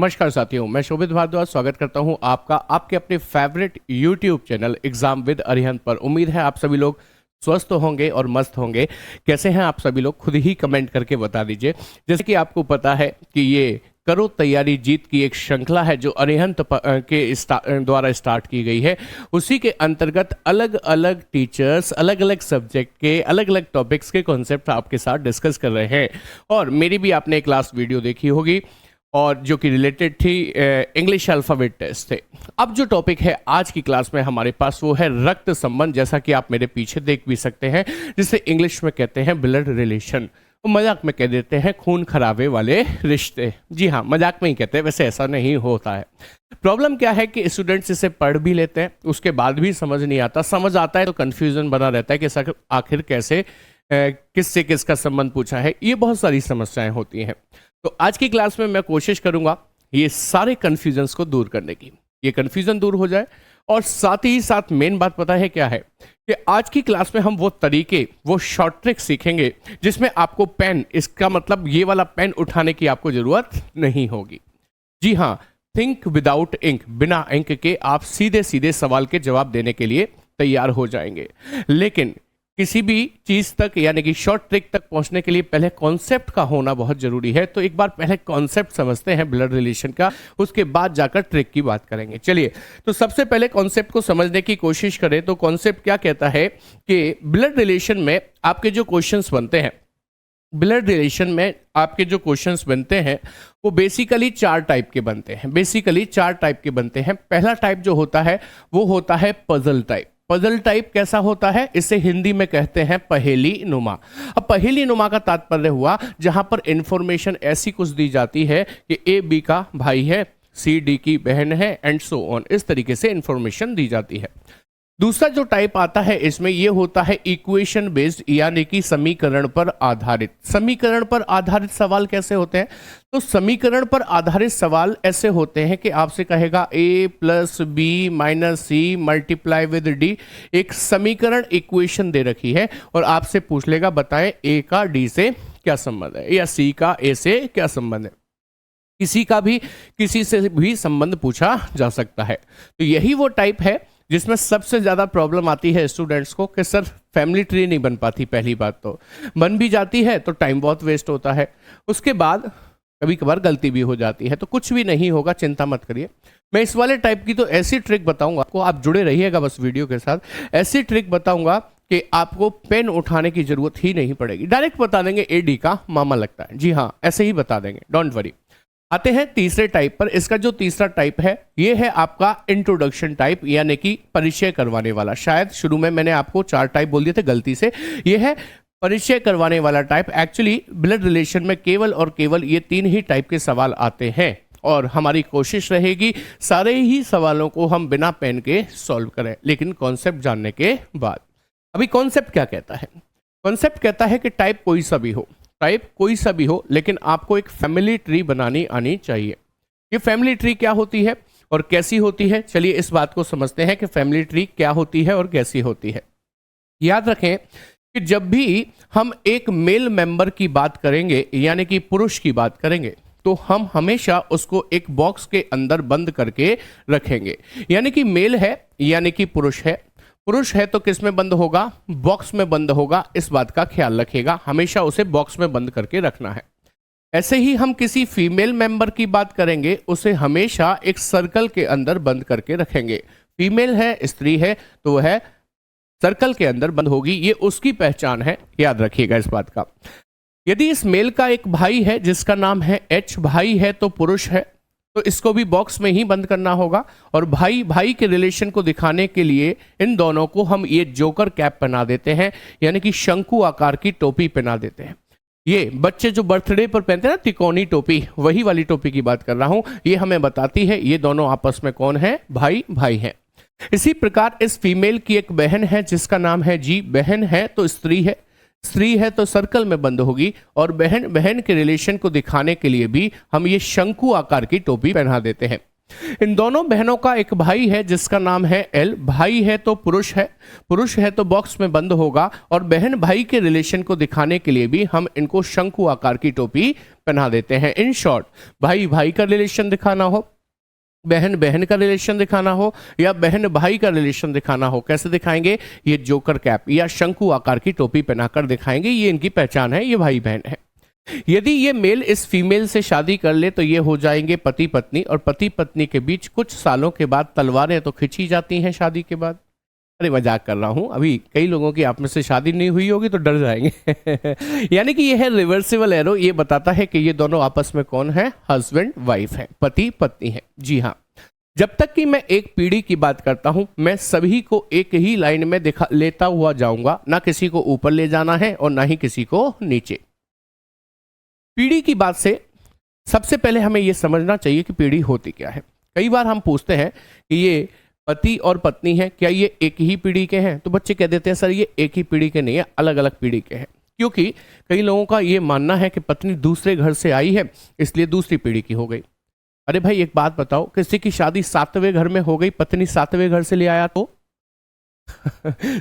नमस्कार साथियों, मैं शोभित भारद्वाज स्वागत करता हूं आपका आपके अपने favourite YouTube channel exam with Arihant पर। उम्मीद है आप सभी लोग स्वस्थ होंगे और मस्त होंगे। कैसे हैं आप सभी लोग, खुद ही कमेंट करके बता दीजिए। जैसे कि आपको पता है कि ये करो तैयारी जीत की एक श्रृंखला है जो अरिहंत के द्वारा स्टार्ट की गई है। उसी के अंतर्गत अलग अलग टीचर्स अलग अलग सब्जेक्ट के अलग अलग टॉपिक्स के कॉन्सेप्ट आपके साथ डिस्कस कर रहे हैं। और मेरी भी आपने एक लास्ट वीडियो देखी होगी और जो कि रिलेटेड थी इंग्लिश अल्फ़ाबेट टेस्ट से। अब जो टॉपिक है आज की क्लास में हमारे पास वो है रक्त संबंध, जैसा कि आप मेरे पीछे देख भी सकते हैं, जिसे इंग्लिश में कहते हैं ब्लड रिलेशन। मजाक में कह देते हैं खून खराबे वाले रिश्ते। जी हाँ, मजाक में ही कहते हैं, वैसे ऐसा नहीं होता है। प्रॉब्लम क्या है कि स्टूडेंट्स इसे पढ़ भी लेते हैं, उसके बाद भी समझ नहीं आता, समझ आता है तो कन्फ्यूजन बना रहता है कि आखिर कैसे किससे किसका संबंध पूछा है। ये बहुत सारी समस्याएं होती हैं। तो आज की क्लास में मैं कोशिश करूंगा ये सारे कन्फ्यूजन्स को दूर करने की, ये कन्फ्यूजन दूर हो जाए। और साथ ही साथ मेन बात पता है क्या है कि आज की क्लास में हम वो तरीके, वो शॉर्ट ट्रिक सीखेंगे जिसमें आपको पेन, इसका मतलब ये वाला पेन उठाने की आपको जरूरत नहीं होगी। जी हाँ, थिंक विदाउट इंक, बिना इंक के आप सीधे सीधे सवाल के जवाब देने के लिए तैयार हो जाएंगे। लेकिन किसी भी चीज तक यानी कि शॉर्ट ट्रिक तक पहुंचने के लिए पहले कॉन्सेप्ट का होना बहुत जरूरी है। तो एक बार पहले कॉन्सेप्ट समझते हैं ब्लड रिलेशन का, उसके बाद जाकर ट्रिक की बात करेंगे। चलिए, तो सबसे पहले कॉन्सेप्ट को समझने की कोशिश करें तो कॉन्सेप्ट क्या कहता है कि ब्लड रिलेशन में आपके जो क्वेश्चंस बनते हैं, ब्लड रिलेशन में आपके जो क्वेश्चंस बनते हैं वो बेसिकली चार टाइप के बनते हैं। बेसिकली चार टाइप के बनते हैं। पहला टाइप जो होता है वो होता है पजल टाइप। पजल टाइप कैसा होता है, इसे हिंदी में कहते हैं पहेली नुमा। अब पहेली नुमा का तात्पर्य हुआ जहां पर इंफॉर्मेशन ऐसी कुछ दी जाती है कि ए बी का भाई है, सी डी की बहन है, एंड सो ऑन, इस तरीके से इंफॉर्मेशन दी जाती है। दूसरा जो टाइप आता है इसमें ये होता है इक्वेशन बेस्ड, यानी कि समीकरण पर आधारित। समीकरण पर आधारित सवाल कैसे होते हैं, तो समीकरण पर आधारित सवाल ऐसे होते हैं कि आपसे कहेगा a plus B minus C multiply with D, एक समीकरण इक्वेशन दे रखी है और आपसे पूछ लेगा बताएं a का d से क्या संबंध है या c का a से क्या संबंध है। किसी से भी संबंध पूछा जा सकता है। तो यही वो टाइप है जिसमें सबसे ज्यादा प्रॉब्लम आती है स्टूडेंट्स को कि सर फैमिली ट्री नहीं बन पाती। पहली बात तो बन भी जाती है तो टाइम बहुत वेस्ट होता है, उसके बाद कभी कभार गलती भी हो जाती है। तो कुछ भी नहीं होगा, चिंता मत करिए। मैं इस वाले टाइप की तो ऐसी ट्रिक बताऊंगा आपको, आप जुड़े रहिएगा बस वीडियो के साथ। ऐसी ट्रिक बताऊंगा कि आपको पेन उठाने की जरूरत ही नहीं पड़ेगी, डायरेक्ट बता देंगे एडी का मामा लगता है। जी हाँ, ऐसे ही बता देंगे, डोंट वरी। आते हैं तीसरे टाइप पर। इसका जो तीसरा टाइप है ये है आपका इंट्रोडक्शन टाइप, यानी कि परिचय करवाने वाला। शायद शुरू में मैंने आपको चार टाइप बोल दिए थे गलती से, ये है परिचय करवाने वाला टाइप। एक्चुअली ब्लड रिलेशन में केवल और केवल ये तीन ही टाइप के सवाल आते हैं और हमारी कोशिश रहेगी सारे ही सवालों को हम बिना पेन के सॉल्व करें, लेकिन कॉन्सेप्ट जानने के बाद। अभी कॉन्सेप्ट क्या कहता है, कॉन्सेप्ट कहता है कि टाइप कोई सा भी हो, टाइप कोई सा भी हो, लेकिन आपको एक फैमिली ट्री बनानी आनी चाहिए। ये फैमिली ट्री क्या होती है और कैसी होती है, चलिए इस बात को समझते हैं कि फैमिली ट्री क्या होती है और कैसी होती है। याद रखें कि जब भी हम एक मेल मेंबर की बात करेंगे यानी कि पुरुष की बात करेंगे तो हम हमेशा उसको एक बॉक्स के अंदर बंद करके रखेंगे। यानी कि मेल है यानी कि पुरुष है, पुरुष है तो किस में बंद होगा, बॉक्स में बंद होगा। इस बात का ख्याल रखिएगा, हमेशा उसे बॉक्स में बंद करके रखना है। ऐसे ही हम किसी फीमेल मेंबर की बात करेंगे, उसे हमेशा एक सर्कल के अंदर बंद करके रखेंगे। फीमेल है, स्त्री है, तो वह सर्कल के अंदर बंद होगी, ये उसकी पहचान है, याद रखिएगा इस बात का। यदि इस मेल का एक भाई है जिसका नाम है एच, भाई है तो पुरुष है, तो इसको भी बॉक्स में ही बंद करना होगा। और भाई भाई के रिलेशन को दिखाने के लिए इन दोनों को हम ये जोकर कैप पहना देते हैं, यानी कि शंकु आकार की टोपी पहना देते हैं। ये बच्चे जो बर्थडे पर पहनते हैं ना तिकोनी टोपी, वही वाली टोपी की बात कर रहा हूं। ये हमें बताती है ये दोनों आपस में कौन है, भाई भाई हैं। इसी प्रकार इस फीमेल की एक बहन है जिसका नाम है जी, बहन है तो स्त्री है, स्त्री है तो सर्कल में बंद होगी। और बहन बहन के रिलेशन को दिखाने के लिए भी हम ये शंकु आकार की टोपी पहना देते हैं। इन दोनों बहनों का एक भाई है जिसका नाम है एल। भाई है तो पुरुष है तो बॉक्स में बंद होगा, और बहन भाई के रिलेशन को दिखाने के लिए भी हम इनको शंकु आकार की टोपी पहना देते हैं। इन शॉर्ट, भाई भाई का रिलेशन दिखाना हो, बहन बहन का रिलेशन दिखाना हो, या बहन भाई का रिलेशन दिखाना हो, कैसे दिखाएंगे? ये जोकर कैप या शंकु आकार की टोपी पहनाकर दिखाएंगे। ये इनकी पहचान है, ये भाई बहन है। यदि ये मेल इस फीमेल से शादी कर ले तो ये हो जाएंगे पति पत्नी, और पति पत्नी के बीच कुछ सालों के बाद तलवारें तो खिंची जाती हैं शादी के बाद। अरे मजाक कर रहा हूं, अभी कई लोगों की आप में से शादी नहीं हुई होगी तो डर जाएंगे। यानी कि यह है रिवर्सिबल एरो, ये बताता है कि ये दोनों आपस में कौन है? हस्बैंड वाइफ है, पति पत्नी है। जी हाँ, जब तक कि मैं एक पीढ़ी की बात करता हूं, मैं सभी को एक ही लाइन में दिखा लेता हुआ जाऊंगा, ना किसी को ऊपर ले जाना है और ना ही किसी को नीचे। पीढ़ी की बात से सबसे पहले हमें यह समझना चाहिए कि पीढ़ी होती क्या है। कई बार हम पूछते हैं कि ये पति और पत्नी है, क्या ये एक ही पीढ़ी के हैं? तो बच्चे कह देते हैं सर ये एक ही पीढ़ी के नहीं है, अलग अलग पीढ़ी के हैं। क्योंकि कई लोगों का ये मानना है कि पत्नी दूसरे घर से आई है इसलिए दूसरी पीढ़ी की हो गई। अरे भाई एक बात बताओ, किसी की शादी 7वें घर में हो गई, पत्नी 7वें घर से ले आया तो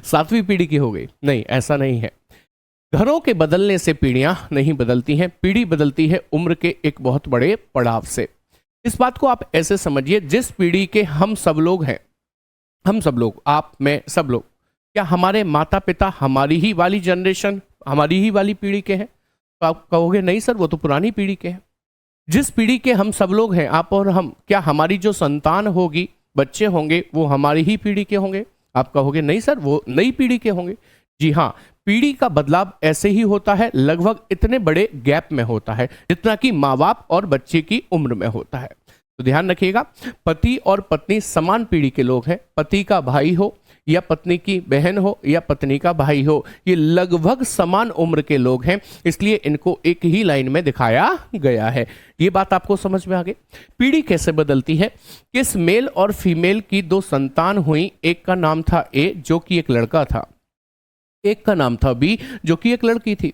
7वीं पीढ़ी की हो गई? नहीं, ऐसा नहीं है। घरों के बदलने से पीढ़ियां नहीं बदलती हैं, पीढ़ी बदलती है उम्र के एक बहुत बड़े पड़ाव से। इस बात को आप ऐसे समझिए, जिस पीढ़ी के हम सब लोग हैं, हम सब लोग, आप मैं सब लोग, क्या हमारे माता पिता हमारी ही वाली जनरेशन, हमारी ही वाली पीढ़ी के हैं? तो आप कहोगे नहीं सर वो तो पुरानी पीढ़ी के हैं। जिस पीढ़ी के हम सब लोग हैं, आप और हम, क्या हमारी जो संतान होगी, बच्चे होंगे, वो हमारी ही पीढ़ी के होंगे? आप कहोगे नहीं सर वो नई पीढ़ी के होंगे। जी हाँ, पीढ़ी का बदलाव ऐसे ही होता है, लगभग इतने बड़े गैप में होता है जितना कि माँ बाप और बच्चे की उम्र में होता है। तो ध्यान रखिएगा, पति और पत्नी समान पीढ़ी के लोग हैं। पति का भाई हो या पत्नी की बहन हो या पत्नी का भाई हो, ये लगभग समान उम्र के लोग हैं, इसलिए इनको एक ही लाइन में दिखाया गया है। ये बात आपको समझ में आ गई? पीढ़ी कैसे बदलती है? किस मेल और फीमेल की 2 संतान हुई, एक का नाम था ए जो कि एक लड़का था, एक का नाम था बी जो कि एक लड़की थी।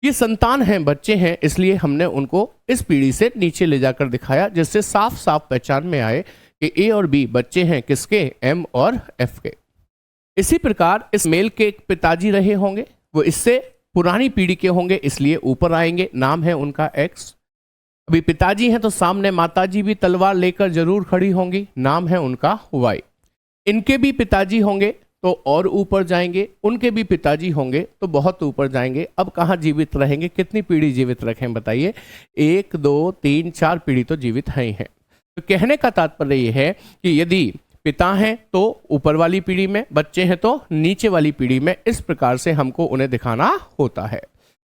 ये संतान हैं, बच्चे हैं, इसलिए हमने उनको इस पीढ़ी से नीचे ले जाकर दिखाया, जिससे साफ साफ पहचान में आए कि ए और बी बच्चे हैं किसके? एम और एफ के। इसी प्रकार इस मेल के एक पिताजी रहे होंगे, वो इससे पुरानी पीढ़ी के होंगे, इसलिए ऊपर आएंगे, नाम है उनका एक्स। अभी पिताजी हैं तो सामने माताजी भी तलवार लेकर जरूर खड़ी होंगी, नाम है उनका वाई। इनके भी पिताजी होंगे तो और ऊपर जाएंगे, उनके भी पिताजी होंगे तो बहुत ऊपर जाएंगे। अब कहाँ जीवित रहेंगे? कितनी पीढ़ी जीवित रखें बताइए? 1 2 3 4 पीढ़ी तो जीवित है ही है। तो कहने का तात्पर्य यह है कि यदि पिता हैं तो ऊपर वाली पीढ़ी में, बच्चे हैं तो नीचे वाली पीढ़ी में, इस प्रकार से हमको उन्हें दिखाना होता है।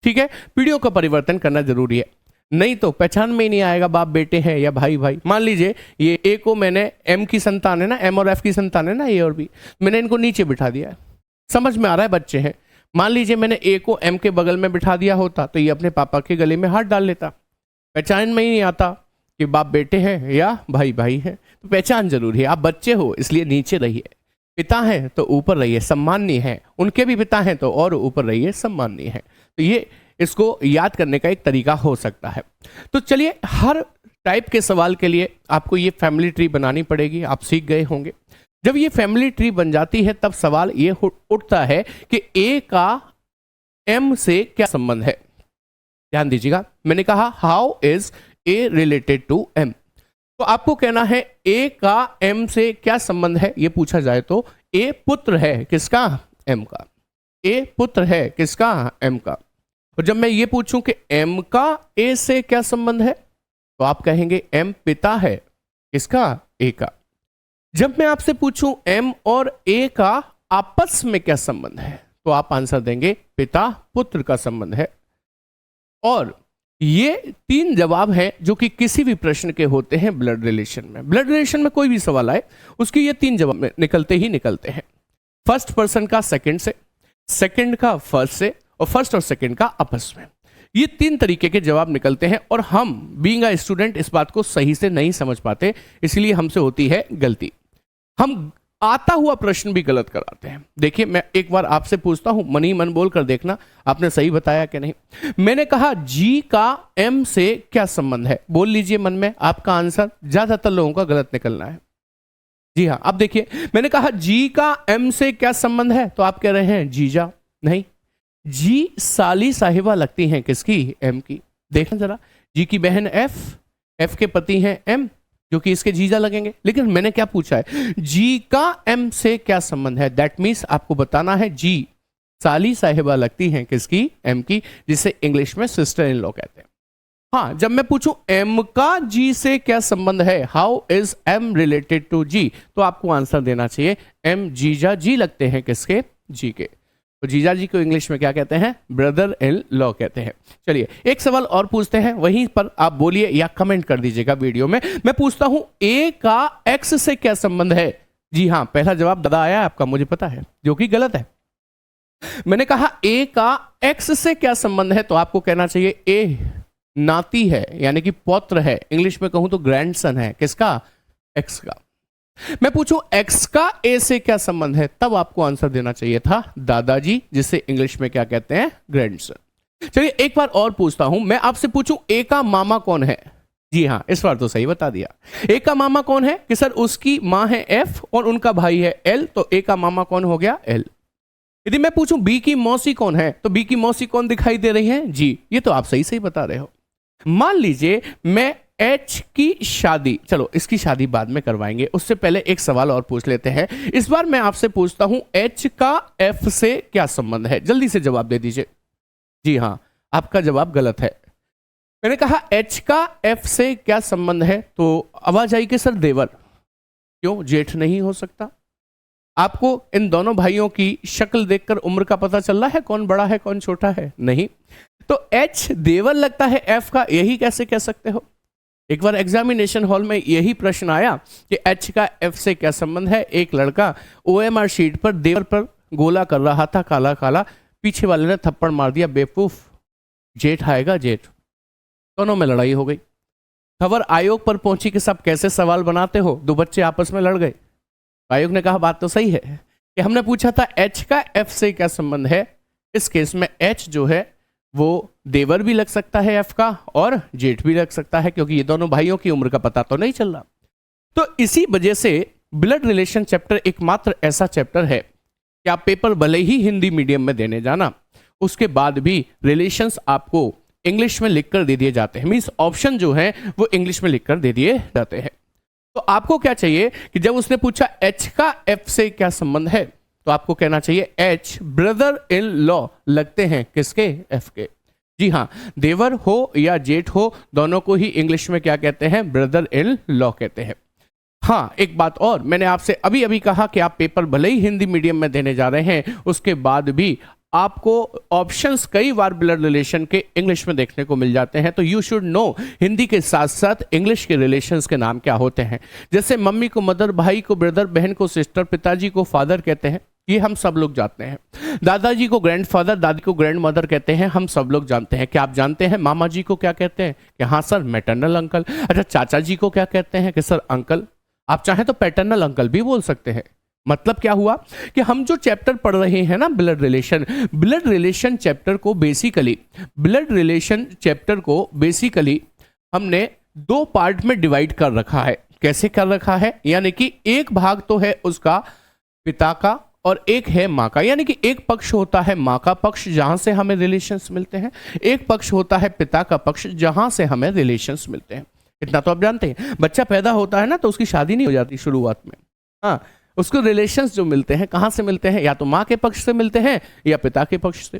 ठीक है, पीढ़ियों का परिवर्तन करना जरूरी है, नहीं तो पहचान में ही नहीं आएगा बाप बेटे हैं या भाई भाई। मान लीजिए ये ए को मैंने, एम की संतान है ना, एम और एफ की संतान है ना ए और बी, मैंने इनको नीचे बिठा दिया है, समझ में आ रहा है? बच्चे हैं। मान लीजिए मैंने ए को एम के बगल में बिठा दिया होता तो ये अपने पापा के गले में हाथ डाल लेता, पहचान में ही नहीं आता कि बाप बेटे हैं या भाई भाई हैं। तो पहचान जरूरी है। आप बच्चे हो इसलिए नीचे रहिए, पिता हैं तो ऊपर रहिए, सम्माननीय है। उनके भी पिता हैं तो और ऊपर रहिए, सम्माननीय है। तो ये इसको याद करने का एक तरीका हो सकता है। तो चलिए, हर टाइप के सवाल के लिए आपको ये फैमिली ट्री बनानी पड़ेगी, आप सीख गए होंगे। जब ये फैमिली ट्री बन जाती है तब सवाल ये उठता है कि ए का एम से क्या संबंध है। ध्यान दीजिएगा, मैंने कहा how is A related to M, तो आपको कहना है ए का एम से क्या संबंध है। ये पूछा जाए तो ए पुत्र है किसका? एम का। ए पुत्र है किसका? एम का। और जब मैं ये पूछूं कि एम का ए से क्या संबंध है तो आप कहेंगे एम पिता है किसका? ए का। जब मैं आपसे पूछूं एम और ए का आपस में क्या संबंध है तो आप आंसर देंगे पिता पुत्र का संबंध है। और ये 3 जवाब हैं जो कि किसी भी प्रश्न के होते हैं ब्लड रिलेशन में। ब्लड रिलेशन में कोई भी सवाल आए उसके ये 3 जवाब निकलते ही निकलते हैं। फर्स्ट पर्सन का सेकंड से, सेकंड का फर्स्ट से, और फर्स्ट और सेकंड का आपस में। ये 3 तरीके के जवाब निकलते हैं और हम बीइंग अ स्टूडेंट इस बात को सही से नहीं समझ पाते, इसलिए हमसे होती है गलती। हम आता हुआ प्रश्न भी गलत कराते हैं। देखिए मैं एक बार आपसे पूछता हूं, मन ही मन बोल कर देखना आपने सही बताया कि नहीं। मैंने कहा जी का एम से क्या संबंध है, बोल लीजिए मन में आपका आंसर, ज्यादातर लोगों का गलत निकलना है। जी हाँ, अब देखिए मैंने कहा जी का एम से क्या संबंध है, तो आप कह रहे हैं जीजा। नहीं, जी साली साहिबा लगती हैं किसकी, एम की। देखना जरा, जी की बहन एफ, एफ के पति हैं एम, जो कि इसके जीजा लगेंगे। लेकिन मैंने क्या पूछा है, जी का एम से क्या संबंध है, दैट मीन्स आपको बताना है जी साली साहिबा लगती हैं किसकी, एम की, जिसे इंग्लिश में सिस्टर इन लॉ कहते हैं। हाँ, जब मैं पूछूं एम का जी से क्या संबंध है, how is M related to G, तो आपको आंसर देना चाहिए एम जीजा जी लगते हैं किसके, जी के। तो जीजा जी को इंग्लिश में क्या कहते हैं, ब्रदर इन लॉ कहते हैं। चलिए एक सवाल और पूछते हैं, वहीं पर आप बोलिए या कमेंट कर दीजिएगा वीडियो में। मैं पूछता हूं ए का एक्स से क्या संबंध है। जी हाँ, पहला जवाब दादा आया आपका, मुझे पता है, जो कि गलत है। मैंने कहा ए का एक्स से क्या संबंध है, तो आपको कहना चाहिए ए नाती है, यानी कि पौत्र है। इंग्लिश में कहूं तो ग्रैंडसन है, किसका, एक्स का। मैं पूछूं एक्स का ए से क्या संबंध है, तब आपको आंसर देना चाहिए था दादाजी, जिसे इंग्लिश में क्या कहते हैं, ग्रैंडसन। चलिए एक बार और पूछता हूं, मैं आपसे पूछूं ए का मामा कौन है। जी हाँ, इस बार तो सही बता दिया। ए का मामा कौन है, कि सर उसकी मां है एफ और उनका भाई है एल, तो ए का मामा कौन हो गया, एल। यदि मैं पूछूं बी की मौसी कौन है, तो बी की मौसी कौन दिखाई दे रही है, जी। ये तो आप सही सही बता रहे हो। मान लीजिए मैं एच की शादी, चलो इसकी शादी बाद में करवाएंगे, उससे पहले एक सवाल और पूछ लेते हैं। इस बार मैं आपसे पूछता हूं एच का एफ से क्या संबंध है, जल्दी से जवाब दे दीजिए। जी हां, आपका जवाब गलत है। मैंने कहा एच का एफ से क्या संबंध है, तो आवाज आई कि सर देवर। क्यों, जेठ नहीं हो सकता? आपको इन दोनों भाइयों की शक्ल देखकर उम्र का पता चल रहा है कौन बड़ा है कौन छोटा है? नहीं। तो एच देवर लगता है एफ का, यही कैसे कह सकते हो? एक बार एग्जामिनेशन हॉल में यही प्रश्न आया कि एच का एफ से क्या संबंध है। एक लड़का ओएमआर शीट पर देवर पर गोला कर रहा था, काला काला, पीछे वाले ने थप्पड़ मार दिया, बेवकूफ, जेठ आएगा जेठ। दोनों में लड़ाई हो गई। खबर आयोग पर पहुंची कि सब कैसे सवाल बनाते हो, दो बच्चे आपस में लड़ गए। आयोग ने कहा बात तो सही है कि हमने पूछा था एच का एफ से क्या संबंध है। इस केस में एच जो है वो देवर भी लग सकता है एफ का, और जेठ भी लग सकता है, क्योंकि ये दोनों भाइयों की उम्र का पता तो नहीं चल रहा। तो इसी वजह से ब्लड रिलेशन चैप्टर एकमात्र ऐसा चैप्टर है कि आप पेपर भले ही हिंदी मीडियम में देने जाना, उसके बाद भी रिलेशंस आपको इंग्लिश में लिखकर दे दिए जाते हैं। मीन्स ऑप्शन जो है वो इंग्लिश में लिखकर दे दिए जाते हैं। तो आपको क्या चाहिए कि जब उसने पूछा एच का एफ से क्या संबंध है, तो आपको कहना चाहिए एच ब्रदर इन लॉ लगते हैं किसके, एफ के। जी हाँ, देवर हो या जेठ हो, दोनों को ही इंग्लिश में क्या कहते हैं, ब्रदर इन लॉ कहते हैं। हाँ, एक बात और, मैंने आपसे अभी अभी कहा कि आप पेपर भले ही हिंदी मीडियम में देने जा रहे हैं, उसके बाद भी आपको ऑप्शंस कई बार ब्लड रिलेशन के इंग्लिश में देखने को मिल जाते हैं। तो यू शुड नो हिंदी के साथ साथ इंग्लिश के रिलेशंस के नाम क्या होते हैं। जैसे मम्मी को मदर, भाई को ब्रदर, बहन को सिस्टर, पिताजी को फादर कहते हैं, ये हम सब लोग जानते हैं। दादाजी को ग्रैंडफादर, दादी को ग्रैंड मदर कहते हैं, हम सब लोग जानते हैं। क्या आप जानते हैं मामा जी को क्या कहते हैं? कि हाँ सर, मैटरनल अंकल। अच्छा, चाचा जी को क्या कहते हैं? कि सर अंकल। आप चाहें तो पैटर्नल अंकल भी बोल सकते हैं। मतलब क्या हुआ कि हम जो चैप्टर पढ़ रहे हैं ना, ब्लड रिलेशन चैप्टर को बेसिकली हमने दो पार्ट में डिवाइड कर रखा है। कैसे कर रखा है? यानी कि एक भाग तो है उसका पिता का और एक है माँ का। यानी कि एक पक्ष होता है माँ का पक्ष जहां से हमें रिलेशंस मिलते हैं, एक पक्ष होता है पिता का पक्ष जहां से हमें रिलेशंस मिलते हैं। इतना तो आप जानते हैं। बच्चा पैदा होता है ना, तो उसकी शादी नहीं हो जाती शुरुआत में। हाँ, उसको रिलेशंस जो मिलते हैं कहां से मिलते हैं? या तो माँ के पक्ष से मिलते हैं या पिता के पक्ष से।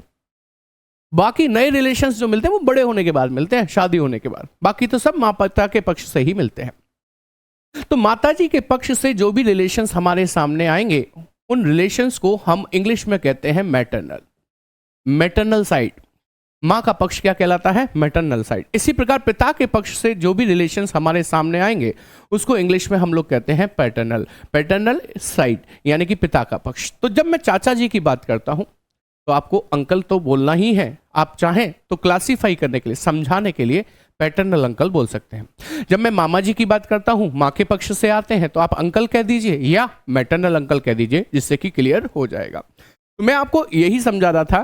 बाकी नए रिलेशंस जो मिलते हैं वो बड़े होने के बाद मिलते हैं, शादी होने के बाद। बाकी तो सब माँ पिता के पक्ष से ही मिलते हैं। तो माताजी के पक्ष से जो भी रिलेशंस हमारे सामने आएंगे, उन रिलेशंस को हम इंग्लिश में कहते हैं मैटरनल साइड। माँ का पक्ष क्या कहलाता है? Maternal side. इसी प्रकार पिता के पक्ष से जो भी रिलेशंस हमारे सामने आएंगे उसको इंग्लिश में हम लोग कहते हैं पैटर्नल साइड, यानी कि पिता का पक्ष। तो जब मैं चाचा जी की बात करता हूं तो आपको अंकल तो बोलना ही है। आप चाहें तो क्लासिफाई करने के लिए, समझाने के लिए पैटर्नल अंकल बोल सकते हैं। जब मैं मामा जी की बात करता हूं, माँ के पक्ष से आते हैं, तो आप अंकल कह दीजिए या मैटरनल अंकल कह दीजिए, जिससे कि क्लियर हो जाएगा। तो मैं आपको यही समझा रहा था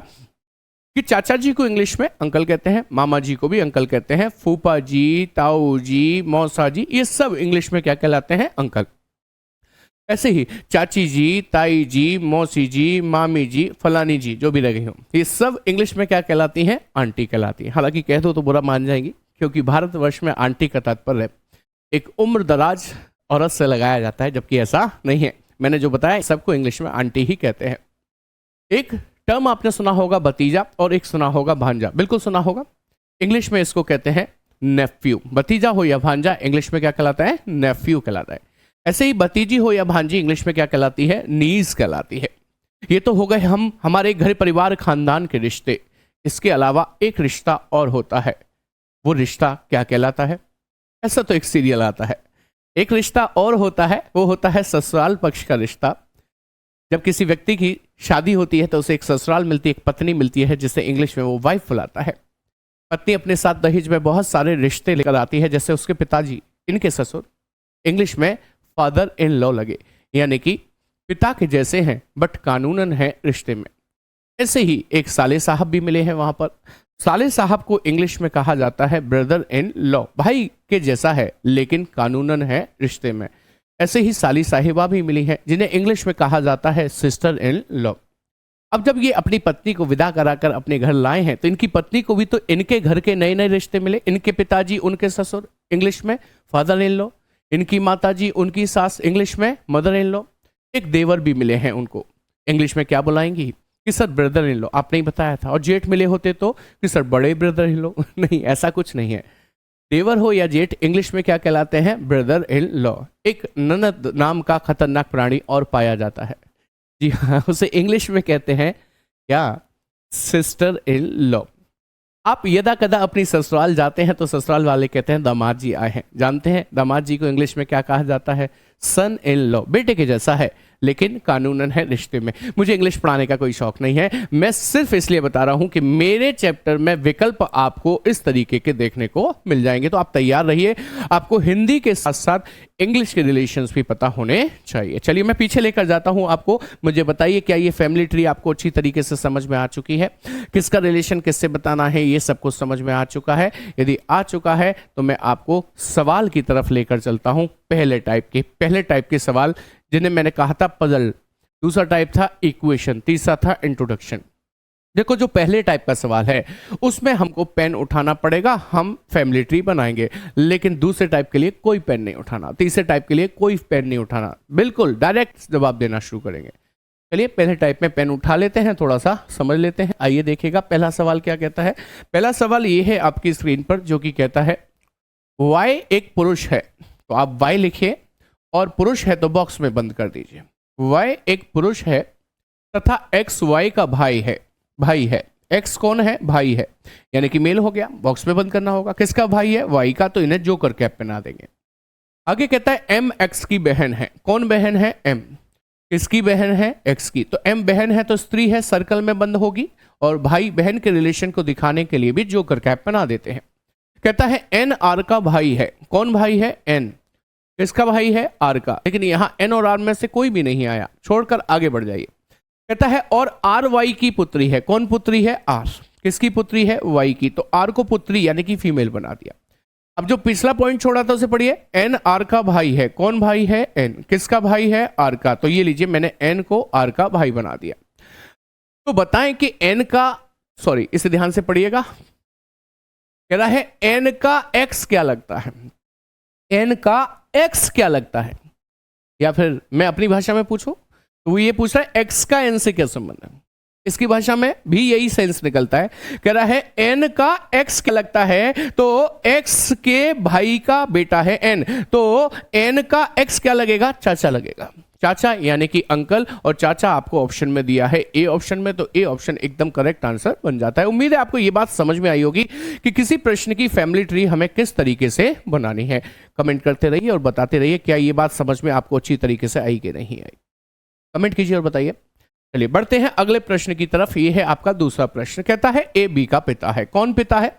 कि चाचा जी को इंग्लिश में अंकल कहते हैं, मामा जी को भी अंकल कहते हैं, फूफा जी, ताऊ जी, मौसा जी, ये सब इंग्लिश में क्या कहलाते हैं? अंकल। ऐसे ही चाची जी, ताई जी, मौसी जी, मामी जी, फलानी जी, जो भी लगे हों, ये सब इंग्लिश में क्या कहलाती हैं? आंटी कहलाती हैं। हालांकि कह दो तो बुरा मान जाएंगी, क्योंकि भारतवर्ष में आंटी का तात्पर्य एक उम्र दराज औरत से लगाया जाता है, जबकि ऐसा नहीं है। मैंने जो बताया सबको इंग्लिश में आंटी ही कहते हैं। एक टर्म आपने सुना होगा भतीजा, और एक सुना होगा भांजा। बिल्कुल सुना होगा। इंग्लिश में इसको कहते हैं नेफ्यू। भतीजा हो या भांजा इंग्लिश में क्या कहलाता है? नेफ्यू कहलाता है। ऐसे ही भतीजी हो या भांजी इंग्लिश में क्या कहलाती है? नीज कहलाती है। ये तो हो गए हमारे घर परिवार खानदान के रिश्ते। इसके अलावा एक रिश्ता और होता है। वो रिश्ता क्या कहलाता है? ऐसा तो एक सीरियल आता है। एक रिश्ता और होता है, वो होता है ससुराल पक्ष का रिश्ता। जब किसी व्यक्ति की शादी होती है तो उसे एक ससुराल मिलती है, एक पत्नी मिलती है, जिसे इंग्लिश में वो वाइफ बुलाता है। पत्नी अपने साथ दहेज में बहुत सारे रिश्ते लेकर आती है, जैसे उसके पिताजी, इनके ससुर, इंग्लिश में फादर इन लॉ लगे, यानी कि पिता के जैसे हैं बट कानूनन है रिश्ते में। ऐसे ही एक साले साहब भी मिले हैं वहां पर। साले साहब को इंग्लिश में कहा जाता है ब्रदर इन लॉ, भाई के जैसा है लेकिन कानूनन है रिश्ते में। ऐसे ही साली साहिबा भी मिली हैं, जिन्हें इंग्लिश में कहा जाता है सिस्टर इन लॉ। अब जब ये अपनी पत्नी को विदा कराकर अपने घर लाए हैं, तो इनकी पत्नी को भी तो इनके घर के नए नए रिश्ते मिले। इनके पिताजी, उनके ससुर, इंग्लिश में फादर इन लॉ। इनकी माताजी, उनकी सास, इंग्लिश में मदर इन लॉ। एक देवर भी मिले हैं, उनको इंग्लिश में क्या बुलाएंगी? कि सर ब्रदर इन लॉ। आपने ही बताया था। और जेठ मिले होते तो कि सर बड़े ब्रदर इन लॉ। नहीं, ऐसा कुछ नहीं है। देवर हो या जेठ इंग्लिश में क्या कहलाते हैं? Brother in law. एक ननद नाम का खतरनाक प्राणी और पाया जाता है। जी हाँ, उसे इंग्लिश में कहते हैं क्या? Sister in law. आप यदा कदा अपनी ससुराल जाते हैं तो ससुराल वाले कहते हैं दामाद जी आए हैं। जानते हैं दामाद जी को इंग्लिश में क्या कहा जाता है? सन इन लॉ। बेटे के जैसा है लेकिन कानूनन है रिश्ते में। मुझे इंग्लिश पढ़ाने का कोई शौक नहीं है, मैं सिर्फ इसलिए बता रहा हूं कि मेरे चैप्टर में विकल्प आपको इस तरीके के देखने को मिल जाएंगे। तो आप तैयार रहिए, आपको हिंदी के साथ साथ इंग्लिश के रिलेशंस भी पता होने चाहिए। चलिए मैं पीछे लेकर जाता हूं आपको। मुझे बताइए, क्या ये फैमिली ट्री आपको अच्छी तरीके से समझ में आ चुकी है? किसका रिलेशन किससे बताना है, ये सब कुछ समझ में आ चुका है? यदि आ चुका है तो मैं आपको सवाल की तरफ लेकर चलता हूं। पहले टाइप के सवाल, जिन्हें मैंने कहा था पजल, दूसरा टाइप था इक्वेशन, तीसरा था इंट्रोडक्शन। देखो, जो पहले टाइप का सवाल है उसमें हमको पेन उठाना पड़ेगा, हम फैमिली ट्री बनाएंगे। लेकिन दूसरे टाइप के लिए कोई पेन नहीं उठाना, तीसरे टाइप के लिए कोई पेन नहीं उठाना, बिल्कुल डायरेक्ट जवाब देना शुरू करेंगे। चलिए पहले टाइप में पेन उठा लेते हैं, थोड़ा सा समझ लेते हैं। आइए देखिएगा पहला सवाल क्या कहता है। पहला सवाल ये है आपकी स्क्रीन पर, जो कि कहता है वाई एक पुरुष है। तो आप वाई लिखिए, और पुरुष है तो बॉक्स में बंद कर दीजिए। वाई एक पुरुष है तथा एक्स वाई का भाई है। एक्स कौन है? भाई है, यानी कि मेल हो गया, बॉक्स में बंद करना होगा। किसका भाई है? वाई का, तो इन्हें जोकर कैप पहना देंगे। आगे कहता है एम एक्स की बहन है। कौन बहन है? एम। किसकी बहन है? एक्स की। तो एम बहन है तो स्त्री है, सर्कल में बंद होगी, और भाई बहन के रिलेशन को दिखाने के लिए भी जोकर कैप पहना देते हैं। कहता है एन आर का भाई है। कौन भाई है? एन। किसका भाई है? आर का। लेकिन यहां एन और आर में से कोई भी नहीं आया, छोड़कर आगे बढ़ जाइए। कहता है और आर वाई की पुत्री है। कौन पुत्री है? आर। किसकी पुत्री है? वाई की। तो आर को पुत्री यानी कि फीमेल बना दिया। अब जो पिछला पॉइंट छोड़ा था उसे पढ़िए। एन आर का भाई है। कौन भाई है? एन। किसका भाई है? आर का। तो ये लीजिए, मैंने एन को आर का भाई बना दिया। तो बताएं कि एन का, सॉरी इसे ध्यान से पढ़िएगा, कह रहा है एन का एक्स क्या लगता है? एन का एक्स क्या लगता है? या फिर मैं अपनी भाषा में पूछूं तो वो ये पूछ रहा है एक्स का एन से क्या संबंध है। इसकी भाषा में भी यही सेंस निकलता है। कह रहा है एन का एक्स क्या लगता है, तो एक्स के भाई का बेटा है एन, तो एन का एक्स क्या लगेगा? चाचा लगेगा। चाचा यानी कि अंकल, और चाचा आपको ऑप्शन में दिया है ए ऑप्शन में, तो ए ऑप्शन एकदम करेक्ट आंसर बन जाता है। उम्मीद है आपको ये बात समझ में आई होगी कि किसी प्रश्न की फैमिली ट्री हमें किस तरीके से बनानी है। कमेंट करते रहिए और बताते रहिए क्या ये बात समझ में आपको अच्छी तरीके से आई कि नहीं आई। कमेंट कीजिए और बताइए। चलिए बढ़ते हैं अगले प्रश्न की तरफ। ये है आपका दूसरा प्रश्न, कहता है ए बी का पिता है। कौन पिता है?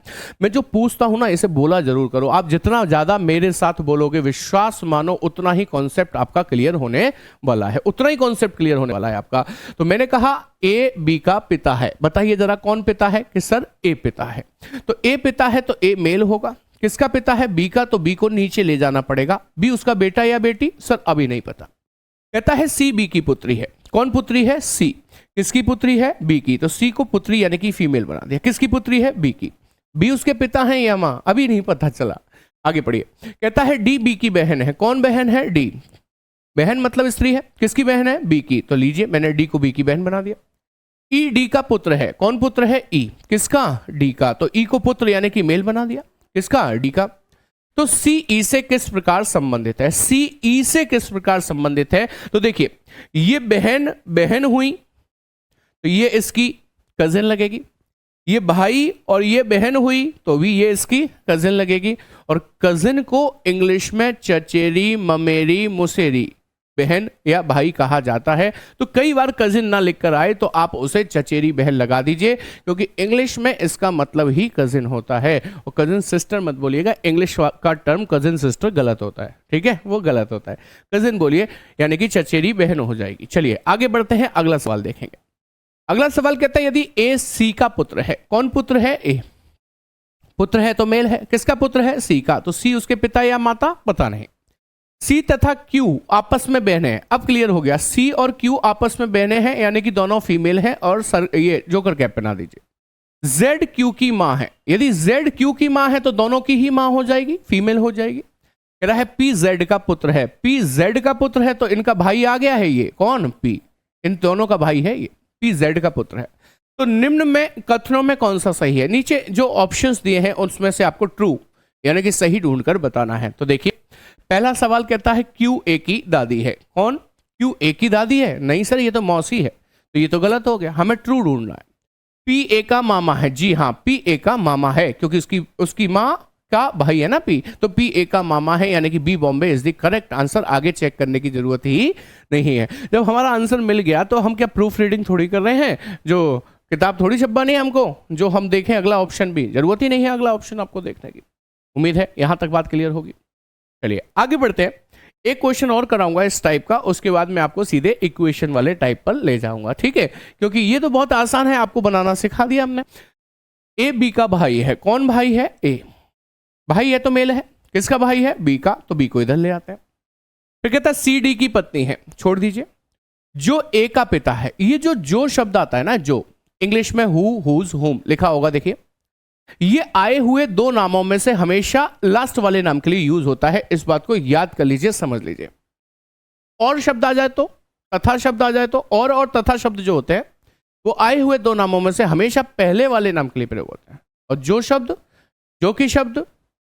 मैं जो पूछता हूं ना इसे बोला जरूर करो। आप जितना ज्यादा मेरे साथ बोलोगे, विश्वास मानो, उतना ही कॉन्सेप्ट आपका क्लियर होने वाला है, उतना ही कॉन्सेप्ट क्लियर होने वाला है आपका। तो मैंने कहा ए बी का पिता है, बताइए जरा कौन पिता है? कि सर ए पिता है। तो ए पिता है तो ए मेल होगा। किसका पिता है? बी का, तो बी को नीचे ले जाना पड़ेगा। बी उसका बेटा या बेटी? सर अभी नहीं पता। कहता है सी बी की पुत्री है। कौन पुत्री है? सी। किसकी पुत्री है? बी की। तो सी को पुत्री यानी कि फीमेल बना दिया। किसकी पुत्री है? बी की। बी उसके पिता हैं या मां? अभी नहीं पता चला, आगे पढ़िए। कहता है डी बी की बहन है। कौन बहन है? डी। बहन मतलब स्त्री है। किसकी बहन है? बी की। तो लीजिए मैंने डी को बी की बहन बना दिया। ई डी का पुत्र है। कौन पुत्र है? ई। किसका? डी का। तो ई को पुत्र यानी कि मेल बना दिया। किसका? डी का। तो सी ई से किस प्रकार संबंधित है? सी ई से किस प्रकार संबंधित है? तो देखिए ये बहन बहन हुई तो ये इसकी कजिन लगेगी, ये भाई और ये बहन हुई तो भी ये इसकी कजिन लगेगी। और कजिन को इंग्लिश में चचेरी, ममेरी, मुसेरी बहन या भाई कहा जाता है। तो कई बार कजिन ना लिखकर आए तो आप उसे चचेरी बहन लगा दीजिए, क्योंकि इंग्लिश में इसका मतलब ही कजिन होता है। और कजिन सिस्टर मत बोलिएगा, इंग्लिश का टर्म कजिन सिस्टर गलत होता है, ठीक है, वो गलत होता है। कजिन बोलिए यानी कि चचेरी बहन हो जाएगी। चलिए आगे बढ़ते हैं, अगला सवाल देखेंगे। अगला सवाल कहता है यदि ए सी का पुत्र है। कौन पुत्र है? ए। पुत्र है तो मेल है। किसका पुत्र है? सी का। तो सी उसके पिता या माता? पता नहीं। सी तथा क्यू आपस में बहने हैं। अब क्लियर हो गया, सी और क्यू आपस में बहने हैं यानी कि दोनों फीमेल हैं। और सर ये जोकर कैप पहना दीजिए। जेड क्यू की मां है। यदि जेड क्यू की मां है तो दोनों की ही मां हो जाएगी, फीमेल हो जाएगी। कह रहा है पी जेड का पुत्र है। पी जेड का पुत्र है तो इनका भाई आ गया है। ये कौन? पी। इन दोनों का भाई है ये, पी जेड का पुत्र है। तो निम्न में कथनों में कौन सा सही है? नीचे जो ऑप्शंस दिए हैं उसमें से आपको ट्रू यानी कि सही ढूंढकर बताना है। तो देखिए पहला सवाल कहता है क्यू ए की दादी है। कौन? क्यू ए की दादी है? नहीं सर ये तो मौसी है, तो ये तो गलत हो गया, हमें ट्रू ढूंढना है। पी ए का मामा है। जी हाँ, पी ए का मामा है क्योंकि उसकी माँ का भाई है ना पी, तो पी ए का मामा है यानी कि B Bombay is the correct answer. आगे चेक करने की जरूरत ही नहीं है। जब हमारा आंसर मिल गया तो हम क्या प्रूफ रीडिंग थोड़ी कर रहे हैं, जो किताब थोड़ी छपवानी है हमको जो हम देखें अगला ऑप्शन भी, जरूरत ही नहीं है अगला ऑप्शन आपको देखने की। उम्मीद है यहां तक बात क्लियर होगी। चलिए आगे बढ़ते हैं, एक क्वेश्चन और कराऊंगा इस टाइप का, उसके बाद मैं आपको सीधे इक्वेशन वाले टाइप पर ले जाऊंगा, ठीक है, क्योंकि ये तो बहुत आसान है, आपको बनाना सिखा दिया हमने। ए बी का भाई है। कौन भाई है? ए। भाई है तो मेल है। किसका भाई है? बी का, तो बी को इधर ले आते हैं। फिर कहता है सी डी की पत्नी है। छोड़ दीजिए। जो ए का पिता है, ये जो शब्द आता है ना, जो इंग्लिश में हु, हुज, हुम लिखा होगा, देखिए ये आए हुए दो नामों में से हमेशा लास्ट वाले नाम के लिए यूज होता है। इस बात को याद कर लीजिए, समझ लीजिए। और शब्द आ जाए तो, तथा शब्द आ जाए तो, और तथा शब्द जो होते हैं वो आए हुए दो नामों में से हमेशा पहले वाले नाम के लिए प्रयोग होते हैं। और जो शब्द, जो कि शब्द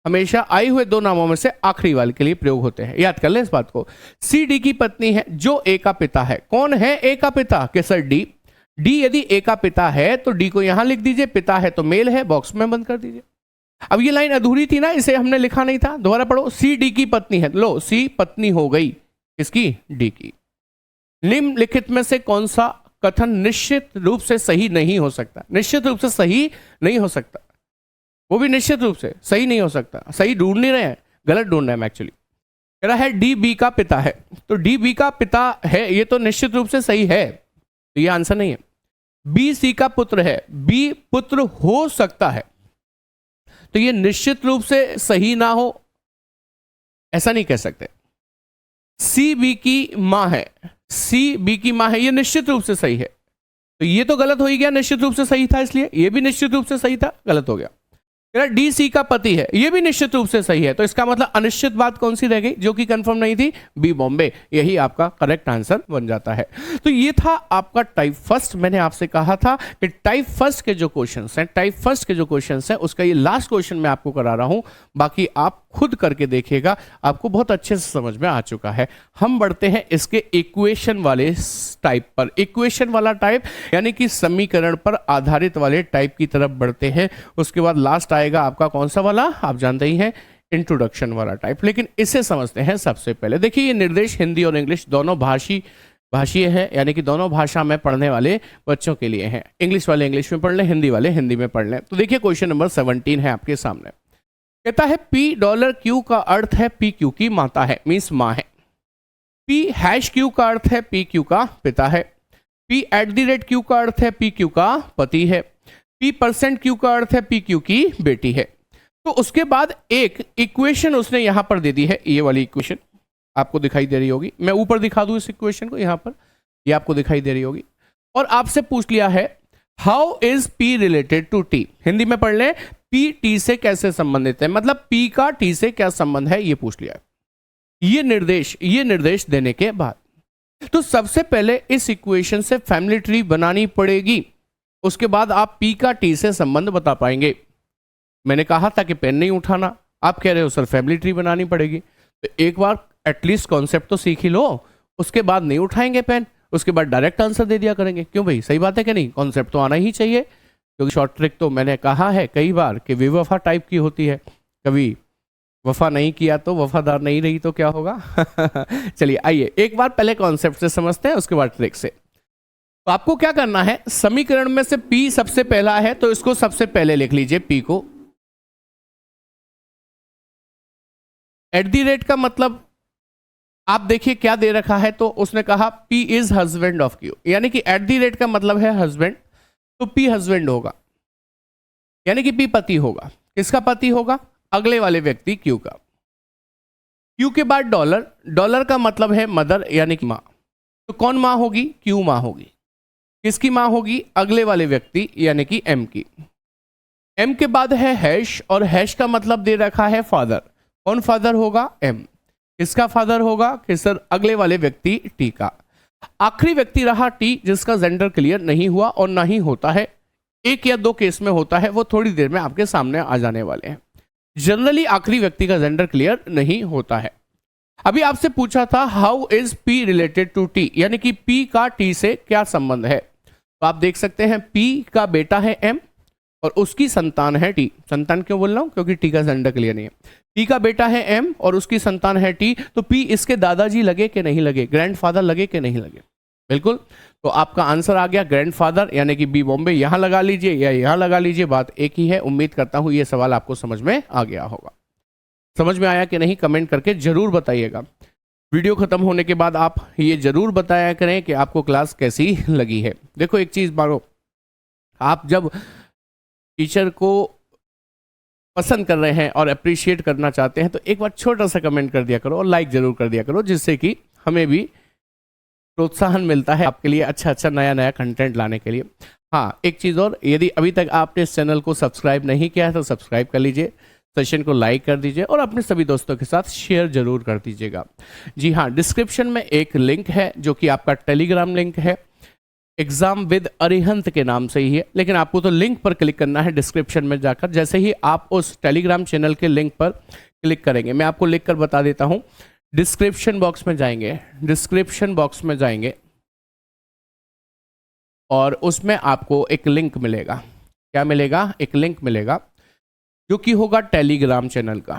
हमेशा आए हुए दो नामों में से आखिरी वाले के लिए प्रयोग होते हैं। याद कर ले इस बात को। सी डी की पत्नी है। जो ए का पिता है। कौन है ए का पिता? के सर डी। डी यदि ए का पिता है तो डी को यहां लिख दीजिए, पिता है तो मेल है, बॉक्स में बंद कर दीजिए। अब ये लाइन अधूरी थी ना, इसे हमने लिखा नहीं था, दोबारा पढ़ो। सी डी की पत्नी है। लो सी पत्नी हो गई किसकी? डी की। निम्नलिखित में से कौन सा कथन निश्चित रूप से सही नहीं हो सकता? निश्चित रूप से सही नहीं हो सकता, वो भी निश्चित रूप से सही नहीं हो सकता। सही ढूंढ नहीं रहे हैं, गलत ढूंढ रहे हैं एक्चुअली। कह रहा है डी बी का पिता है, तो डी बी का पिता है, ये तो निश्चित रूप से सही है, तो ये आंसर नहीं है। बी सी का पुत्र है। बी पुत्र हो सकता है, तो ये निश्चित रूप से सही ना हो, ऐसा नहीं कह सकते। सी बी की मां है। सी बी की मां है, ये निश्चित रूप से सही है, तो ये तो गलत हो ही गया। निश्चित रूप से सही था इसलिए ये भी निश्चित रूप से सही था, गलत हो गया। डी सी का पति है, ये भी निश्चित रूप से सही है, तो इसका मतलब अनिश्चित बात कौन सी रह गई जो कि कंफर्म नहीं थी? बी बॉम्बे। यही आपका करेक्ट आंसर बन जाता है। तो ये था आपका टाइप फर्स्ट। मैंने आपसे कहा था कि टाइप फर्स्ट के जो क्वेश्चंस हैं, टाइप फर्स्ट के जो क्वेश्चंस हैं, उसका ये लास्ट क्वेश्चन मैं आपको करा रहा हूं, बाकी आप खुद करके देखिएगा, आपको बहुत अच्छे से समझ में आ चुका है। हम बढ़ते हैं इसके इक्वेशन वाले टाइप पर। इक्वेशन वाला टाइप यानी कि समीकरण पर आधारित वाले टाइप की तरफ बढ़ते हैं। उसके बाद लास्ट आएगा आपका कौन सा वाला? आप जानते ही हैं, इंट्रोडक्शन वाला टाइप। लेकिन इसे समझते हैं सबसे पहले। देखिए ये निर्देश हिंदी और इंग्लिश दोनों भाषीय है, यानी कि दोनों भाषा में पढ़ने वाले बच्चों के लिए है। इंग्लिश वाले इंग्लिश में पढ़ लें, हिंदी वाले हिंदी में पढ़ लें। तो देखिए क्वेश्चन नंबर 17 है आपके सामने। कहता है $P का अर्थ है पी क्यू की माता है, मीन्स माँ है। P#Q का अर्थ है पी क्यू का पिता है। P@Q का अर्थ है पी क्यू का पति है। P% का अर्थ है पी क्यू की बेटी है। तो उसके बाद एक इक्वेशन उसने यहां पर दे दी है, ये वाली इक्वेशन आपको दिखाई दे रही होगी। मैं ऊपर दिखा दूं इस इक्वेशन को, यहां पर ये आपको दिखाई दे रही होगी। और आपसे पूछ लिया है how is P related to T। Hindi में पढ़ लें, P T से कैसे संबंधित है, मतलब P का T से क्या संबंध है, ये पूछ लिया है। ये निर्देश देने के बाद तो सबसे पहले इस इक्वेशन से फैमिली ट्री बनानी पड़ेगी। उसके बाद आप P का T से संबंध बता पाएंगे। मैंने कहा था कि पेन नहीं उठाना, आप कह रहे हो सर फैमिली ट्री बनानी पड़ेगी। तो एक बार एटलीस्ट कॉन्सेप्ट तो सीख ही लो, उसके बाद नहीं उठाएंगे पेन, उसके बाद डायरेक्ट आंसर दे दिया करेंगे। क्यों भाई, सही बात है कि नहीं? कॉन्सेप्ट तो आना ही चाहिए, क्योंकि शॉर्ट ट्रिक तो मैंने कहा है कई बार कि बेवफा टाइप की होती है। कभी वफा नहीं किया तो वफादार नहीं रही तो क्या होगा? चलिए आइए एक बार पहले कॉन्सेप्ट से समझते हैं, उसके बाद ट्रिक से। तो आपको क्या करना है, समीकरण में से P सबसे पहला है तो इसको सबसे पहले लिख लीजिए, P को। @ का मतलब आप देखिए क्या दे रखा है, तो उसने कहा P is husband of Q, यानी कि @ का मतलब है हस्बैंड, तो P हस्बैंड होगा, यानी कि P पति होगा। किसका पति होगा? अगले वाले व्यक्ति Q का। Q के बाद डॉलर का मतलब है मदर, यानी कि माँ। तो कौन माँ होगी? Q माँ होगी। किसकी माँ होगी? अगले वाले व्यक्ति यानी कि M की। M के बाद है हैश, और हैश का मतलब दे रखा है फादर। कौन फादर होगा? M। किसका फादर होगा? कि सर अगले वाले व्यक्ति T का। आखिरी व्यक्ति रहा T, जिसका जेंडर क्लियर नहीं हुआ और ना ही होता है, एक या दो केस में होता है, वो थोड़ी देर में आपके सामने आ जाने वाले हैं। जनरली आखिरी व्यक्ति का जेंडर क्लियर नहीं होता है। अभी आपसे पूछा था how is P related to T, यानी कि P का T से क्या संबंध है। तो आप देख सकते हैं P का बेटा है M और उसकी संतान है T। संतान क्यों बोल रहा हूं? क्योंकि T का जेंडर क्लियर नहीं है। P का बेटा है M और उसकी संतान है T, तो P इसके दादाजी लगे कि नहीं लगे, ग्रैंडफादर लगे कि नहीं लगे? बिल्कुल। तो आपका आंसर आ गया ग्रैंडफादर, यानी कि बी बॉम्बे यहां लगा लीजिए या यहां लगा लीजिए, बात एक ही है। उम्मीद करता हूं ये सवाल आपको समझ में आ गया होगा। समझ में आया कि नहीं, कमेंट करके जरूर बताइएगा। वीडियो खत्म होने के बाद आप ये जरूर बताया करें कि आपको क्लास कैसी लगी है। देखो एक चीज मानो, आप जब टीचर को पसंद कर रहे हैं और अप्रिशिएट करना चाहते हैं तो एक बार छोटा सा कमेंट कर दिया करो और लाइक जरूर कर दिया करो, जिससे कि हमें भी प्रोत्साहन मिलता है आपके लिए अच्छा नया कंटेंट लाने के लिए। हाँ, एक चीज़ और, यदि अभी तक आपने इस चैनल को सब्सक्राइब नहीं किया है तो सब्सक्राइब कर लीजिए, सेशन को लाइक कर दीजिए और अपने सभी दोस्तों के साथ शेयर जरूर कर दीजिएगा। जी हाँ, डिस्क्रिप्शन में एक लिंक है जो कि आपका टेलीग्राम लिंक है, एग्जाम विद अरिहंत के नाम से ही है, लेकिन आपको तो लिंक पर क्लिक करना है डिस्क्रिप्शन में जाकर। जैसे ही आप उस टेलीग्राम चैनल के लिंक पर क्लिक करेंगे, मैं आपको लिख कर बता देता हूं, डिस्क्रिप्शन बॉक्स में जाएंगे और उसमें आपको एक लिंक मिलेगा। क्या मिलेगा? एक लिंक मिलेगा जो कि होगा टेलीग्राम चैनल का,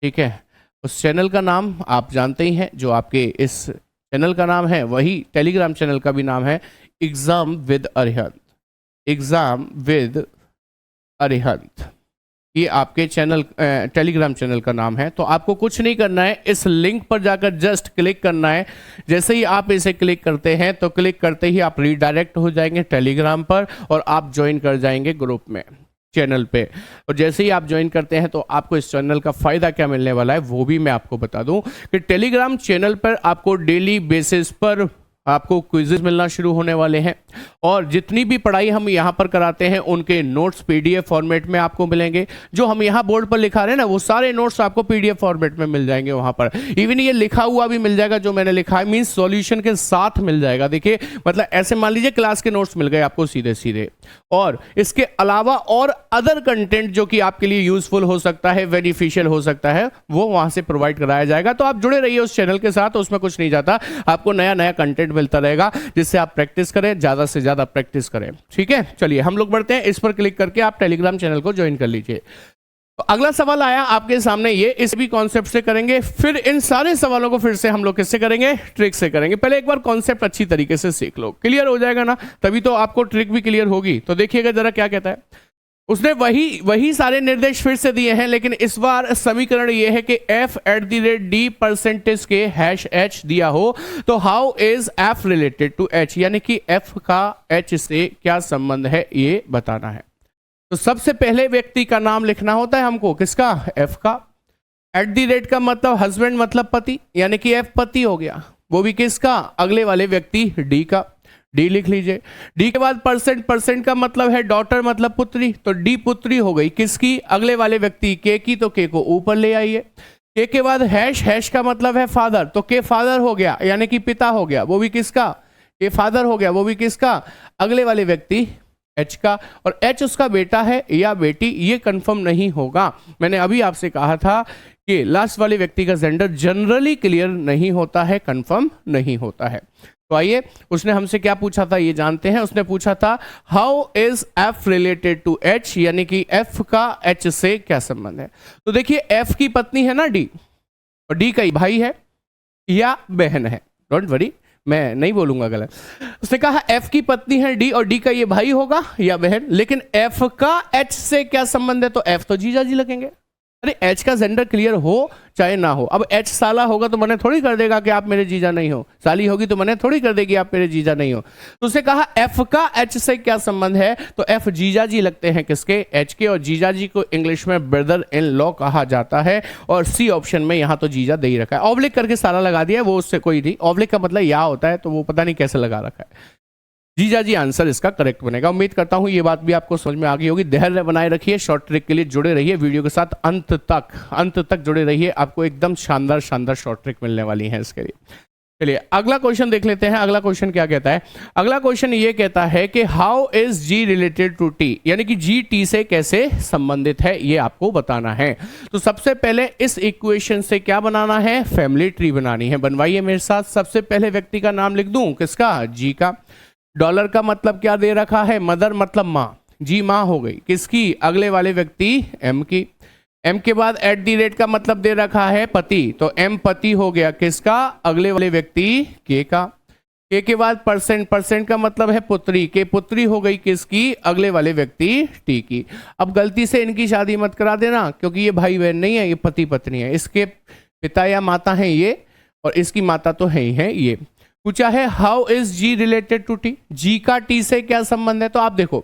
ठीक है। उस चैनल का नाम आप जानते ही हैं, जो आपके इस चैनल का नाम है वही टेलीग्राम चैनल का भी नाम है, एग्जाम विद अरिहंत। ये आपके चैनल टेलीग्राम चैनल का नाम है। तो आपको कुछ नहीं करना है, इस लिंक पर जाकर जस्ट क्लिक करना है। जैसे ही आप इसे क्लिक करते हैं तो क्लिक करते ही आप रीडायरेक्ट हो जाएंगे टेलीग्राम पर और आप ज्वाइन कर जाएंगे ग्रुप में, चैनल पे। और जैसे ही आप ज्वाइन करते हैं तो आपको इस चैनल का फायदा क्या मिलने वाला है वो भी मैं आपको बता दूं कि टेलीग्राम चैनल पर आपको डेली बेसिस पर आपको क्विज़ेस मिलना शुरू होने वाले हैं और जितनी भी पढ़ाई हम यहाँ पर कराते हैं उनके नोट्स पीडीएफ फॉर्मेट में आपको मिलेंगे। जो हम यहाँ बोर्ड पर लिखा रहे हैं ना, वो सारे नोट्स आपको पीडीएफ फॉर्मेट में मिल जाएंगे वहाँ पर। इवन ये लिखा हुआ भी मिल जाएगा जो मैंने लिखा है, मीन्स सॉल्यूशन के साथ मिल जाएगा। देखिए मतलब ऐसे मान लीजिए क्लास के नोट्स मिल गए आपको सीधे सीधे, और इसके अलावा और अदर कंटेंट जो कि आपके लिए यूजफुल हो सकता है, बेनिफिशियल हो सकता है, वो वहाँ से प्रोवाइड कराया जाएगा। तो आप जुड़े रहिए उस चैनल के साथ, उसमें कुछ नहीं जाता, आपको नया कंटेंट मिलता रहेगा जिससे आप प्रैक्टिस करें, ज्यादा से ज्यादा प्रैक्टिस करें। ठीक है, चलिए हम लोग बढ़ते हैं। इस पर क्लिक करके आप टेलीग्राम चैनल को ज्वाइन कर लीजिए। तो अगला सवाल आया आपके सामने, ये इस भी कॉन्सेप्ट से करेंगे, फिर इन सारे सवालों को फिर से हम लोग किससे करेंगे, ट्रिक से करेंगे। पहले एक बार कॉन्सेप्ट अच्छी तरीके से सीख लो, क्लियर हो जाएगा ना, तभी तो आपको ट्रिक भी क्लियर होगी। तो देखिएगा जरा क्या कहता है, उसने वही सारे निर्देश फिर से दिए हैं, लेकिन इस बार समीकरण ये है कि f@d परसेंटेज के #h दिया हो तो how is f related to h, यानी कि f का h से क्या संबंध है ये बताना है। तो सबसे पहले व्यक्ति का नाम लिखना होता है हमको, किसका, f का। @ का मतलब हस्बैंड मतलब पति, यानी कि f पति हो गया, वो भी किसका, अगले वाले व्यक्ति d का, d लिख लीजिए। d के बाद परसेंट का मतलब है डॉटर मतलब पुत्री, तो d पुत्री हो गई किसकी, अगले वाले व्यक्ति k की, तो k को ऊपर ले आइए। k के बाद हैश का मतलब है फादर, तो k फादर हो गया, यानी कि पिता हो गया, वो भी किसका, k फादर हो गया, वो भी किसका, अगले वाले व्यक्ति h का। और h उसका बेटा है या बेटी, ये कंफर्म नहीं होगा। मैंने अभी आपसे कहा था कि लास्ट वाले व्यक्ति का जेंडर जनरली क्लियर नहीं होता है, कंफर्म नहीं होता है। तो आइए, उसने हमसे क्या पूछा था ये जानते हैं। उसने पूछा था how is f related to h, यानी कि f का h से क्या संबंध है। तो देखिए f की पत्नी है ना d, और d का भाई है या बहन है, डोंट वरी मैं नहीं बोलूंगा गलत। उसने कहा f की पत्नी है d और d का ये भाई होगा या बहन, लेकिन f का h से क्या संबंध है, तो f तो जीजा जी लगेंगे। अरे h का जेंडर क्लियर हो चाहे ना हो, अब h साला होगा तो मने थोड़ी कर देगा कि आप मेरे जीजा नहीं हो, साली होगी तो मने थोड़ी कर देगी आप मेरे जीजा नहीं हो। तो उसने कहा f का h से क्या संबंध है, तो f जीजा जी लगते हैं किसके, h के, और जीजा जी को इंग्लिश में ब्रदर इन लॉ कहा जाता है। और सी ऑप्शन में यहाँ तो जीजा दे ही रखा है, ऑब्लिक करके साला लगा दिया, वो उससे कोई नहीं, ऑब्लिक का मतलब या होता है, तो वो पता नहीं कैसे लगा रखा है। जीजा जी आंसर इसका करेक्ट बनेगा। उम्मीद करता हूं ये बात भी आपको समझ में आ गई होगी। धैर्य बनाए रखिए, शॉर्ट ट्रिक के लिए जुड़े रहिए, वीडियो के साथ अंत तक जुड़े रहिए, आपको एकदम शानदार शॉर्ट ट्रिक मिलने वाली है इसके लिए। चलिए अगला क्वेश्चन देख लेते हैं। अगला क्वेश्चन क्या कहता है, अगला क्वेश्चन ये कहता है कि how is G related to T, यानी कि जी टी से कैसे संबंधित है ये आपको बताना है। तो सबसे पहले इस इक्वेशन से क्या बनाना है, फैमिली ट्री बनानी है। बनवाइए मेरे साथ। सबसे पहले व्यक्ति का नाम लिख दूं, किसका, जी का। डॉलर का मतलब क्या दे रखा है, मदर मतलब माँ, जी माँ हो गई किसकी, अगले वाले व्यक्ति एम की। एम के बाद @ का मतलब दे रखा है पति, तो एम पति हो गया किसका, अगले वाले व्यक्ति के का। के के बाद परसेंट का मतलब है पुत्री, के पुत्री हो गई किसकी, अगले वाले व्यक्ति टी की। अब गलती से इनकी शादी मत करा देना, क्योंकि ये भाई बहन नहीं है, ये पति पत्नी है। इसके पिता या माता हैं ये, और इसकी माता तो है ही है ये। पूछा है how is G related to T, G का टी से क्या संबंध है। तो आप देखो,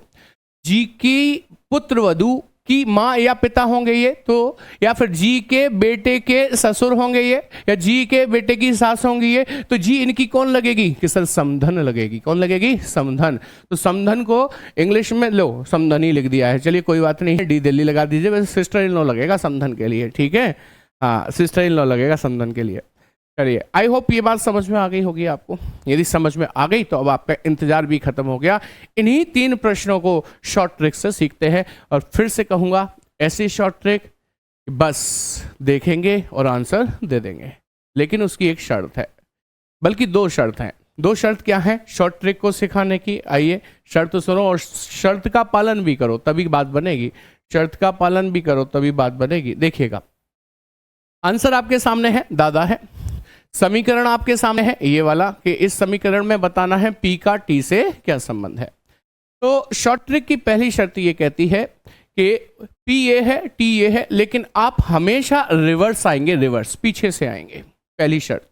जी की पुत्र वधु की माँ या पिता होंगे ये, तो या फिर जी के बेटे के ससुर होंगे ये, या जी के बेटे की सास होंगी ये, तो जी इनकी कौन लगेगी, कि सर समधन लगेगी। कौन लगेगी, समधन। तो समधन को इंग्लिश में लो समधन ही लिख दिया है, चलिए कोई बात नहीं है, डी दिल्ली लगा दीजिए, वैसे सिस्टर इन लॉ लगेगा समधन के लिए, ठीक है, हाँ सिस्टर इन लॉ लगेगा समधन के लिए। चलिए आई होप ये बात समझ में आ गई होगी आपको। यदि समझ में आ गई तो अब आपका इंतजार भी खत्म हो गया। इन्हीं 3 प्रश्नों को शॉर्ट ट्रिक से सीखते हैं, और फिर से कहूंगा ऐसी शॉर्ट ट्रिक बस देखेंगे और आंसर दे देंगे, लेकिन उसकी एक शर्त है, बल्कि 2 शर्त हैं। 2 शर्त क्या है शॉर्ट ट्रिक को सिखाने की, आइए शर्त सुनो, और शर्त का पालन भी करो तभी बात बनेगी, शर्त का पालन भी करो तभी बात बनेगी। देखिएगा आंसर आपके सामने है, दादा है। समीकरण आपके सामने है ये वाला, कि इस समीकरण में बताना है पी का टी से क्या संबंध है। तो शॉर्ट ट्रिक की पहली शर्त ये कहती है कि पी ये है टी ये है, लेकिन आप हमेशा रिवर्स आएंगे, रिवर्स पीछे से आएंगे, पहली शर्त।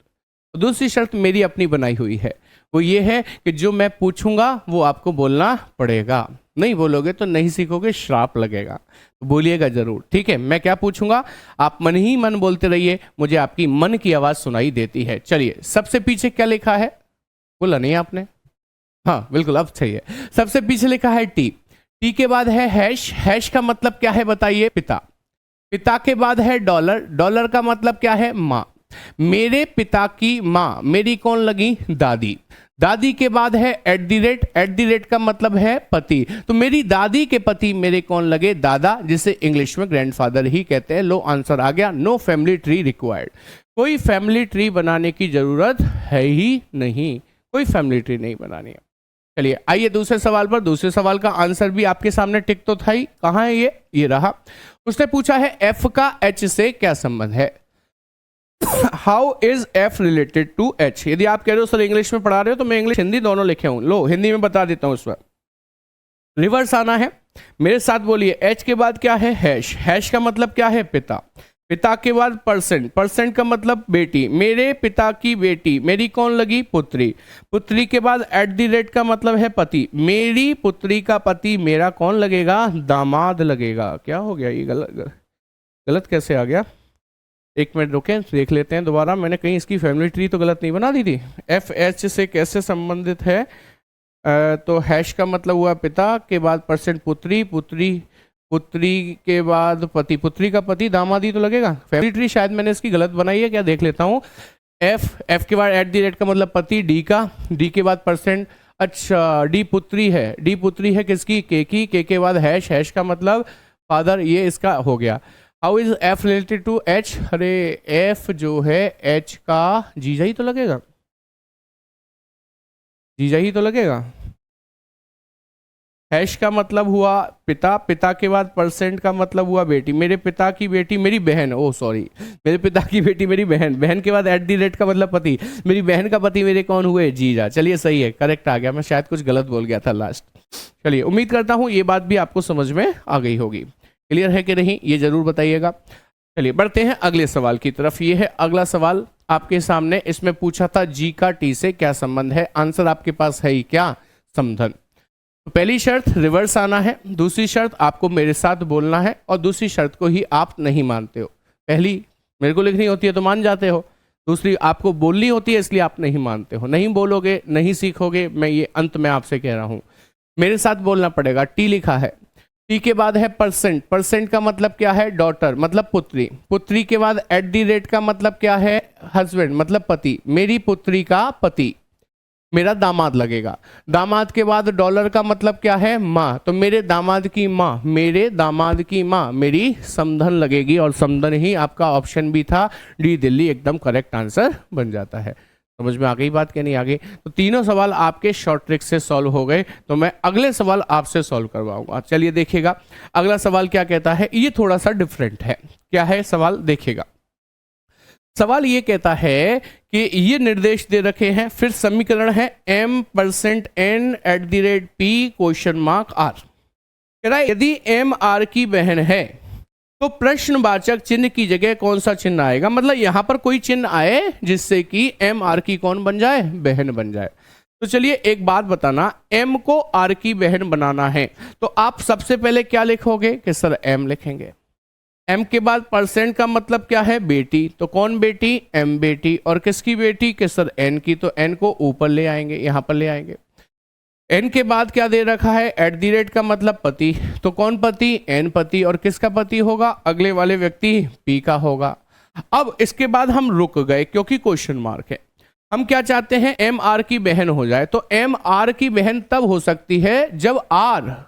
दूसरी शर्त मेरी अपनी बनाई हुई है, वो ये है कि जो मैं पूछूंगा वो आपको बोलना पड़ेगा, नहीं बोलोगे तो नहीं सीखोगे, श्राप लगेगा। तो बोलिएगा जरूर, ठीक है। मैं क्या पूछूंगा आप मन ही मन बोलते रहिए, मुझे आपकी मन की आवाज सुनाई देती है। चलिए सबसे पीछे क्या लिखा है, बोला नहीं आपने, हाँ बिल्कुल अब सही है। सबसे पीछे लिखा है टी, टी के बाद है हैश, हैश का मतलब क्या है बताइए, पिता। पिता के बाद है डॉलर, डॉलर का मतलब क्या है, माँ। मेरे पिता की माँ मेरी कौन लगी, दादी। दादी के बाद है @ का मतलब है पति, तो मेरी दादी के पति मेरे कौन लगे, दादा, जिसे इंग्लिश में ग्रैंडफादर ही कहते हैं। लो आंसर आ गया, नो फैमिली ट्री रिक्वायर्ड। कोई फैमिली ट्री बनाने की जरूरत है ही नहीं, कोई फैमिली ट्री नहीं बनानी है। चलिए आइए दूसरे सवाल पर। दूसरे सवाल का आंसर भी आपके सामने टिक तो था ही, कहाँ है ये रहा। उसने पूछा है एफ का एच से क्या संबंध है। How is F related to H. यदि आप कह रहे हो सर इंग्लिश में पढ़ा रहे हो तो मैं इंग्लिश हिंदी दोनों लिखे हूं, लो हिंदी में बता देता हूं। इस वक्त रिवर्स आना है, मेरे साथ बोलिए। एच के बाद क्या है, हैश। हैश का मतलब क्या है, पिता। पिता के बाद परसेंट। परसेंट का मतलब बेटी। मेरे पिता की बेटी मेरी कौन लगी, पुत्री। पुत्री के बाद एट द रेट का मतलब है पति। मेरी पुत्री का पति मेरा कौन लगेगा, दामाद लगेगा। क्या हो गया ये, गलत कैसे आ गया। एक मिनट रुकें, देख लेते हैं दोबारा। मैंने कहीं इसकी फैमिली ट्री तो गलत नहीं बना दी थी। एफ एच से कैसे संबंधित है, तो हैश का मतलब हुआ पिता के बाद परसेंट पुत्री, पुत्री के बाद पति, पुत्री का पति, दामादी तो लगेगा। फैमिली ट्री शायद मैंने इसकी गलत बनाई है क्या, देख लेता हूँ। एफ के बाद एट द रेट का मतलब पति, डी के बाद परसेंट। अच्छा डी पुत्री है, डी पुत्री है किसकी, के के बाद हैश का मतलब फादर, ये इसका हो गया। How is F related to H. अरे एफ जो है एच का जीजा ही तो लगेगा, जीजा ही तो लगेगा। हैश का मतलब हुआ पिता, पिता के बाद परसेंट का मतलब हुआ बेटी। मेरे पिता की बेटी मेरी बहन, ओ सॉरी, मेरे पिता की बेटी मेरी बहन। बहन के बाद एट द रेट का मतलब पति। मेरी बहन का पति मेरे कौन हुए, जीजा। चलिए सही है, करेक्ट आ गया। मैं शायद कुछ गलत बोल गया था लास्ट। चलिए उम्मीद करता हूँ ये बात भी आपको समझ में आ गई होगी। क्लियर है कि नहीं, ये जरूर बताइएगा। चलिए बढ़ते हैं अगले सवाल की तरफ। ये है अगला सवाल आपके सामने। इसमें पूछा था जी का टी से क्या संबंध है। आंसर आपके पास है ही क्या, समधन। तो पहली शर्त रिवर्स आना है, दूसरी शर्त आपको मेरे साथ बोलना है, और दूसरी शर्त को ही आप नहीं मानते हो। पहली मेरे को लिखनी होती है तो मान जाते हो, दूसरी आपको बोलनी होती है इसलिए आप नहीं मानते हो। नहीं बोलोगे नहीं सीखोगे, मैं ये अंत में आपसे कह रहा हूं। मेरे साथ बोलना पड़ेगा। टी लिखा है, टी के बाद है परसेंट। परसेंट का मतलब क्या है, डॉटर मतलब पुत्री। पुत्री के बाद एट द रेट का मतलब क्या है, हस्बैंड मतलब पति। मेरी पुत्री का पति मेरा दामाद लगेगा। दामाद के बाद डॉलर का मतलब क्या है, माँ। तो मेरे दामाद की माँ, मेरे दामाद की माँ मेरी समधन लगेगी, और समधन ही आपका ऑप्शन भी था, डी दिल्ली एकदम करेक्ट आंसर बन जाता है। समझ में आ गई बात क्या नहीं आ गई। तो तीनों सवाल आपके शॉर्ट ट्रिक से सॉल्व हो गए। तो मैं अगले सवाल आपसे सॉल्व करवाऊंगा। चलिए देखिएगा अगला सवाल क्या कहता है। ये थोड़ा सा डिफरेंट है। क्या है सवाल, देखिएगा। सवाल ये कहता है कि ये निर्देश दे रखे हैं, फिर समीकरण है m percent n at the rate p question mark r। कह रहा है यदि m r की बहन है तो प्रश्नवाचक चिन्ह की जगह कौन सा चिन्ह आएगा। मतलब यहां पर कोई चिन्ह आए जिससे कि m r की कौन बन जाए, बहन बन जाए। तो चलिए एक बात बताना, m को r की बहन बनाना है तो आप सबसे पहले क्या लिखोगे कि सर m लिखेंगे। m के बाद परसेंट का मतलब क्या है, बेटी। तो कौन बेटी, m बेटी। और किसकी बेटी, कि सर n की। तो n को ऊपर ले आएंगे, यहां पर ले आएंगे। n के बाद क्या दे रखा है, एट द रेट का मतलब पति। तो कौन पति, n पति। और किसका पति होगा, अगले वाले व्यक्ति p का होगा। अब इसके बाद हम रुक गए क्योंकि क्वेश्चन मार्क है। हम क्या चाहते हैं, m r की बहन हो जाए। तो m r की बहन तब हो सकती है जब r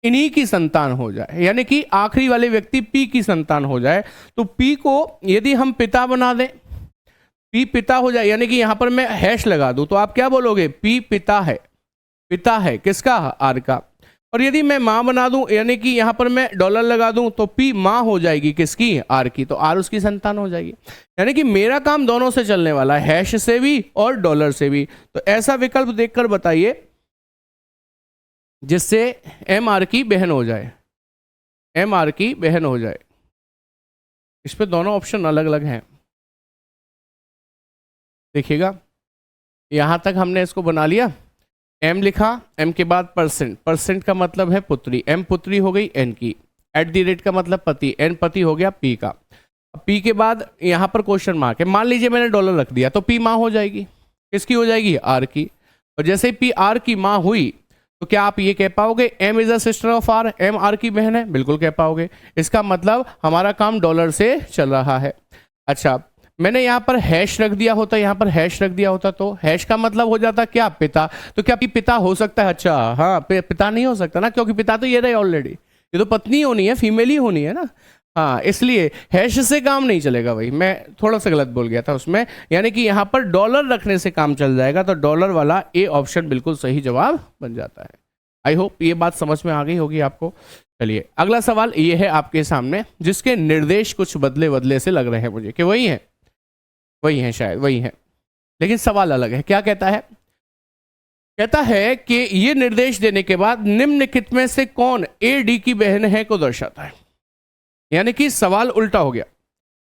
इन्हीं की संतान हो जाए, यानी कि आखिरी वाले व्यक्ति P की संतान हो जाए। तो P को यदि हम पिता बना दें, P पिता हो जाए, यानी कि यहां पर मैं हैश लगा दूं तो आप क्या बोलोगे, P पिता है। पिता है किसका, R का। और यदि मैं मां बना दूं, यानी कि यहां पर मैं डॉलर लगा दूं तो P मां हो जाएगी किसकी, R की। तो R उसकी संतान हो जाएगी। यानी कि मेरा काम दोनों से चलने वाला है, हैश से भी और डॉलर से भी। तो ऐसा विकल्प देखकर बताइए जिससे एम आर की बहन हो जाए, एम आर की बहन हो जाए। इस पे दोनों ऑप्शन अलग अलग हैं, देखिएगा। यहां तक हमने इसको बना लिया, m लिखा, m के बाद परसेंट। परसेंट का मतलब है पुत्री, m पुत्री हो गई n की। एट द रेट का मतलब पति, n पति हो गया p का। p के बाद यहां पर क्वेश्चन मार्क है। मान लीजिए मैंने डॉलर रख दिया तो p माँ हो जाएगी, किसकी हो जाएगी, r की। और जैसे p r की माँ हुई तो क्या आप ये कह पाओगे m is a sister of r, m r की बहन है, बिल्कुल कह पाओगे। इसका मतलब हमारा काम डॉलर से चल रहा है। अच्छा मैंने यहाँ पर हैश रख दिया होता, यहाँ पर हैश रख दिया होता तो हैश का मतलब हो जाता क्या, पिता। तो क्या पिता हो सकता है, अच्छा हाँ पिता नहीं हो सकता ना, क्योंकि पिता तो ये रहे ऑलरेडी। ये तो पत्नी होनी है, फीमेल ही होनी है ना। हाँ, इसलिए हैश से काम नहीं चलेगा भाई, मैं थोड़ा सा गलत बोल गया था उसमें, यानी कि यहाँ पर डॉलर रखने से काम चल जाएगा, तो डॉलर वाला ए ऑप्शन बिल्कुल सही जवाब बन जाता है। आई होप ये बात समझ में आ गई होगी आपको। चलिए अगला सवाल ये है आपके सामने, जिसके निर्देश कुछ बदले बदले से लग रहे हैं मुझे कि वही है शायद वही है, लेकिन सवाल अलग है। क्या कहता है? कहता है कि ये निर्देश देने के बाद निम्नलिखित में से कौन ए डी की बहन है को दर्शाता है। यानी कि सवाल उल्टा हो गया,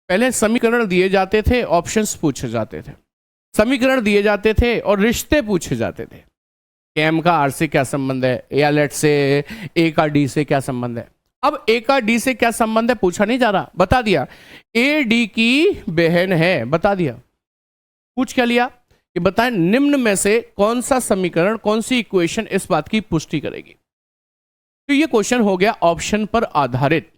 पहले समीकरण दिए जाते थे, ऑप्शंस पूछे जाते थे, समीकरण दिए जाते थे और रिश्ते पूछे जाते थे, एम का आर से क्या संबंध है, या लेट से ए का डी से क्या संबंध है। अब ए का डी से क्या संबंध है पूछा नहीं जा रहा, बता दिया ए डी की बहन है, बता दिया। पूछ क्या लिया कि बताएं निम्न में से कौन सा समीकरण, कौन सी इक्वेशन इस बात की पुष्टि करेगी। तो ये क्वेश्चन हो गया ऑप्शन पर आधारित,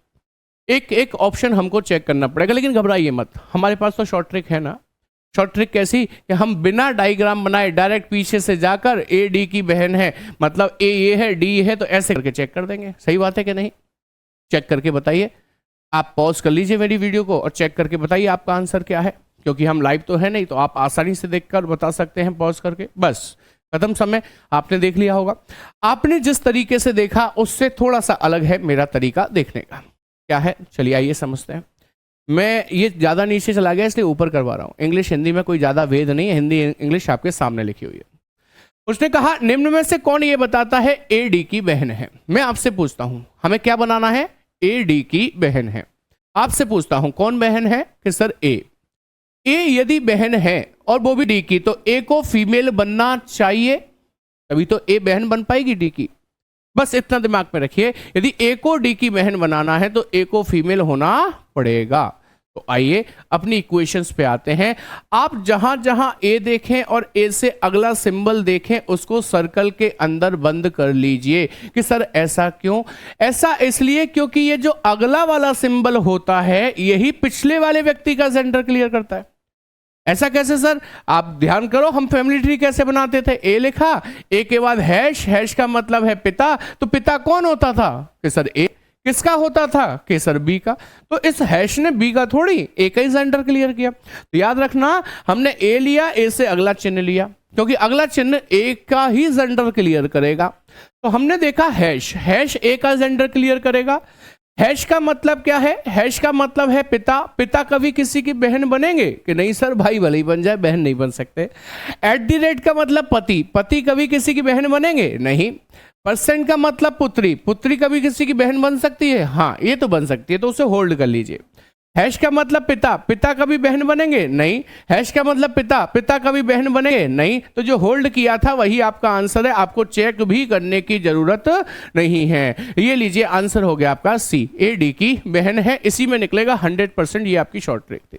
एक एक ऑप्शन हमको चेक करना पड़ेगा, लेकिन घबराइए मत, हमारे पास तो शॉर्ट ट्रिक है ना। शॉर्ट ट्रिक कैसी कि हम बिना डायग्राम बनाए डायरेक्ट पीछे से जाकर ए डी की बहन है, मतलब ए ये है डी है, तो ऐसे करके चेक कर देंगे। सही बात है कि नहीं? चेक करके बताइए। आप पॉज कर लीजिए मेरी वीडियो को और चेक करके बताइए आपका आंसर क्या है, क्योंकि हम लाइव तो है नहीं, तो आप आसानी से देखकर बता सकते हैं पॉज करके। बस खत्म समय, आपने देख लिया होगा। आपने जिस तरीके से देखा उससे थोड़ा सा अलग है मेरा तरीका देखने का। क्या है चलिए आइए समझते हैं। मैं ये ज़्यादा नीचे चला गया इसलिए ऊपर करवा रहा हूँ। इंग्लिश हिंदी में कोई ज़्यादा भेद नहीं है, हिंदी इंग्लिश आपके सामने लिखी हुई है। उसने कहा निम्न में से कौन ये बताता है ए डी की बहन है। मैं आपसे पूछता हूँ हमें क्या बनाना है, ए डी की बहन है। आपसे पूछता हूँ कौन बहन है कि सर ए यदि बहन है और वो भी डी की, तो ए को फीमेल बनना चाहिए, तभी तो ए बहन बन पाएगी डी की। बस इतना दिमाग में रखिए, यदि ए को डी की बहन बनाना है तो ए को फीमेल होना पड़ेगा। तो आइए अपनी इक्वेशंस पे आते हैं। आप जहां जहां ए देखें और ए से अगला सिंबल देखें उसको सर्कल के अंदर बंद कर लीजिए। कि सर ऐसा क्यों? ऐसा इसलिए क्योंकि ये जो अगला वाला सिंबल होता है यही पिछले वाले व्यक्ति का जेंडर क्लियर करता है। ऐसा कैसे सर? आप ध्यान करो, हम फैमिली ट्री कैसे बनाते थे, ए लिखा, ए के बाद हैश, हैश का मतलब है पिता, तो पिता कौन होता था कि सर ए। किसका होता था कि सर बी का, तो इस हैश ने बी का थोड़ी ए का ही जेंडर क्लियर किया। तो याद रखना हमने ए लिया, ए से अगला चिन्ह लिया, क्योंकि अगला चिन्ह ए का ही जेंडर क्लियर करेगा। तो हमने देखा हैश, हैश ए का जेंडर क्लियर करेगा। हैश का मतलब क्या है? हैश का मतलब है पिता। पिता कभी किसी की बहन बनेंगे कि नहीं सर? भाई भले ही बन जाए, बहन नहीं बन सकते। @ का मतलब पति, पति कभी किसी की बहन बनेंगे? नहीं। % का मतलब पुत्री, पुत्री कभी किसी की बहन बन सकती है? हाँ ये तो बन सकती है, तो उसे होल्ड कर लीजिए। हैश का मतलब पिता, पिता कभी बहन बनेंगे? नहीं। हैश का मतलब पिता, पिता कभी बहन बनेंगे? नहीं। तो जो होल्ड किया था वही आपका आंसर है, आपको चेक भी करने की जरूरत नहीं है। ये लीजिए आंसर हो गया आपका सी, ए डी की बहन है। इसी में निकलेगा 100%। ये आपकी शॉर्ट ट्रिक थी।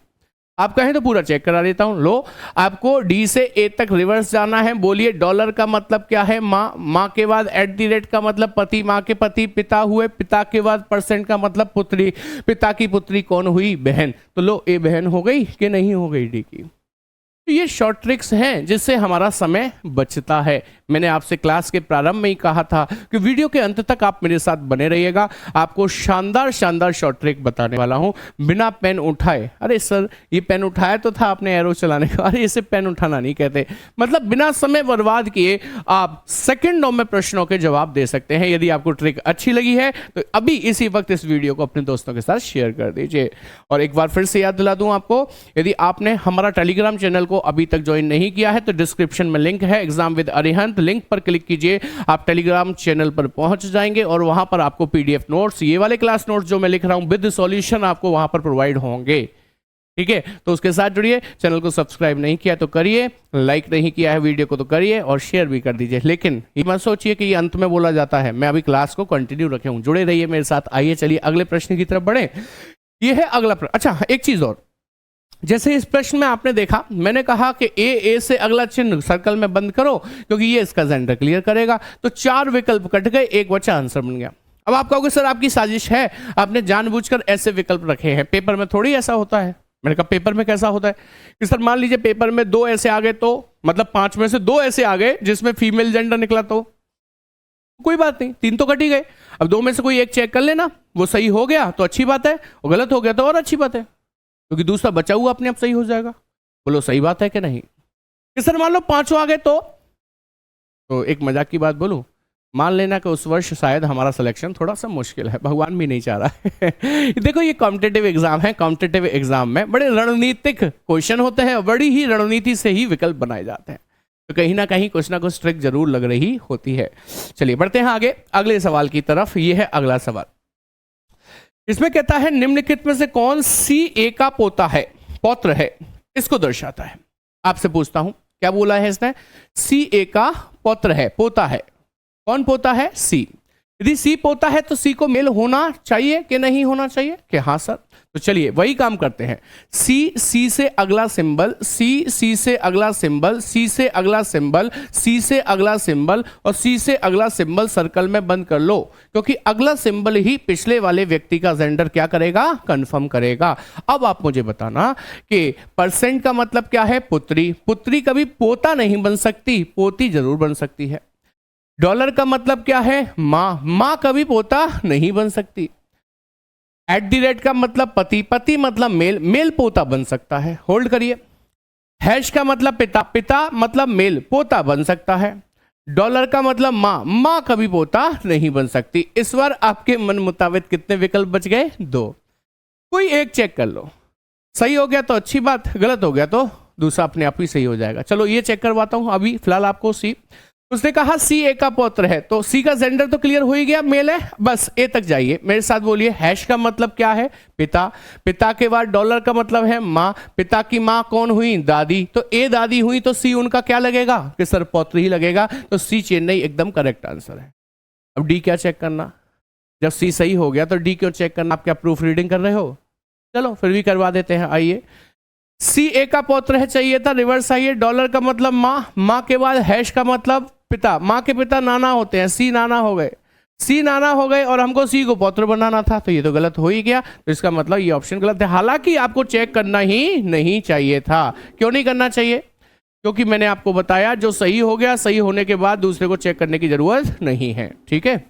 आप कहें तो पूरा चेक करा देता हूं। लो, आपको डी से ए तक रिवर्स जाना है। बोलिए डॉलर का मतलब क्या है? माँ, माँ के बाद @ का मतलब पति, माँ के पति पिता हुए, पिता के बाद % का मतलब पुत्री, पिता की पुत्री कौन हुई? बहन। तो लो ए बहन हो गई कि नहीं हो गई डी की। तो ये शॉर्ट ट्रिक्स हैं जिससे हमारा समय बचता है। मैंने आपसे क्लास के प्रारंभ में ही कहा था कि वीडियो के अंत तक आप मेरे साथ बने रहिएगा। आपको शानदार शानदार शॉर्ट ट्रिक बताने वाला हूं बिना पेन उठाए। अरे सर ये पेन उठाया तो था आपने एरो चलाने का, अरे इसे पेन उठाना नहीं कहते। मतलब बिना समय बर्बाद किए आप सेकंडों में प्रश्नों के जवाब दे सकते हैं। यदि आपको ट्रिक अच्छी लगी है तो अभी इसी वक्त इस वीडियो को अपने दोस्तों के साथ शेयर कर दीजिए। और एक बार फिर से याद दिला दूं आपको, यदि आपने हमारा टेलीग्राम चैनल को अभी तक ज्वाइन नहीं किया है तो डिस्क्रिप्शन में लिंक है, एग्जाम विद अरिहंत, लिंक पर क्लिक कीजिए, आप टेलीग्राम चैनल पर पहुंच जाएंगे और वहां पर आपको पीडीएफ नोट्स, ये वाले क्लास नोट्स जो मैं लिख रहा हूं विद सॉल्यूशन, आपको वहां पर प्रोवाइड होंगे। ठीक है, तो उसके साथ जुड़िए। चैनल को सब्सक्राइब नहीं किया तो करिए, लाइक नहीं किया है वीडियो को तो करिए और शेयर भी कर दीजिए। लेकिन ये मत सोचिए कि ये अंत में बोला जाता है, मैं अभी क्लास को कंटिन्यू रखे हूं, जुड़े रहिए मेरे साथ। आइए चलिए अगले प्रश्न की तरफ बढ़े। ये है अगला प्रश्न। अच्छा एक चीज और, जैसे इस प्रश्न में आपने देखा मैंने कहा कि ए से अगला चिन्ह सर्कल में बंद करो क्योंकि ये इसका जेंडर क्लियर करेगा। तो 4 विकल्प कट गए, एक बचा, आंसर बन गया। अब आप कहोगे सर आपकी साजिश है, आपने जानबूझकर ऐसे विकल्प रखे हैं, पेपर में थोड़ी ऐसा होता है। मैंने कहा पेपर में कैसा होता है कि सर मान लीजिए पेपर में 2 ऐसे आ गए, तो मतलब 5 में से 2 ऐसे आ गए जिसमें फीमेल जेंडर निकला, तो कोई बात नहीं, 3 तो कट ही गए। अब 2 में से कोई एक चेक कर लेना, वो सही हो गया तो अच्छी बात है, और गलत हो गया तो और अच्छी बात है, क्योंकि दूसरा बचा हुआ अपने आप सही हो जाएगा। बोलो सही बात है कि नहीं? कि सर मान लो 5 आ गए तो एक मजाक की बात बोलूं, मान लेना कि उस वर्ष शायद हमारा सिलेक्शन थोड़ा सा मुश्किल है, भगवान भी नहीं चाह रहा है। देखो ये कॉम्पिटेटिव एग्जाम है, कॉम्पिटेटिव एग्जाम में बड़े रणनीतिक क्वेश्चन होते हैं, बड़ी ही रणनीति से ही विकल्प बनाए जाते हैं, तो कहीं ना कहीं कुछ ना कुछ ट्रिक जरूर लग रही होती है। चलिए बढ़ते हैं आगे अगले सवाल की तरफ। ये है अगला सवाल। इसमें कहता है निम्नलिखित में से कौन CA का पौत्र है, इसको दर्शाता है। आपसे पूछता हूं क्या बोला है इसने? CA का पौत्र है, पोता है। कौन पोता है? C। यदि C पोता है तो C को मेल होना चाहिए कि नहीं होना चाहिए? कि हाँ सर। तो चलिए वही काम करते हैं। C से अगला सिंबल, C से अगला सिंबल, C से अगला सिंबल, C से अगला सिंबल और C से अगला सिंबल सर्कल में बंद कर लो, क्योंकि अगला सिंबल ही पिछले वाले व्यक्ति का जेंडर क्या करेगा? कंफर्म करेगा। अब आप मुझे बताना कि % का मतलब क्या है? पुत्री। पुत्री कभी पोता नहीं बन सकती, पोती जरूर बन सकती है। डॉलर का मतलब क्या है? मां। मां कभी पोता नहीं बन सकती। @ का मतलब पति। पति मतलब मेल। मेल पोता बन सकता है। होल्ड करिए। हैश का मतलब पिता। पिता मतलब मेल, पोता बन सकता है। डॉलर का मतलब मां। मां कभी पोता नहीं बन सकती। इस बार आपके मन मुताबिक कितने विकल्प बच गए? 2। कोई एक चेक कर लो, सही हो गया तो अच्छी बात, गलत हो गया तो दूसरा अपने आप ही सही हो जाएगा। चलो ये चेक करवाता हूं अभी फिलहाल आपको। C उसने कहा CA का पौत्र है, तो C का जेंडर तो क्लियर हो ही गया, मेल है। बस A तक जाइए, मेरे साथ बोलिए। हैश का मतलब क्या है? पिता। पिता के बाद डॉलर का मतलब है माँ। पिता की माँ कौन हुई? दादी। तो A दादी हुई तो C उनका क्या लगेगा? कि सर पौत्र ही लगेगा। तो C चेन्नई एकदम करेक्ट आंसर है। अब D क्या चेक करना? जब C सही हो गया तो D क्यों चेक करना? आप क्या प्रूफ रीडिंग कर रहे हो? चलो फिर भी करवा देते हैं। आइए, CA का पौत्र है चाहिए था, रिवर्स आइए। डॉलर का मतलब माँ। माँ के बाद हैश का मतलब पिता। माँ के पिता नाना होते हैं, C नाना हो गए। C नाना हो गए और हमको C को पौत्र बनाना था, तो ये तो गलत हो ही गया। तो इसका मतलब ये ऑप्शन गलत है। हालांकि आपको चेक करना ही नहीं चाहिए था। क्यों नहीं करना चाहिए? क्योंकि मैंने आपको बताया जो सही हो गया, सही होने के बाद दूसरे को चेक करने की जरूरत नहीं है। ठीक है,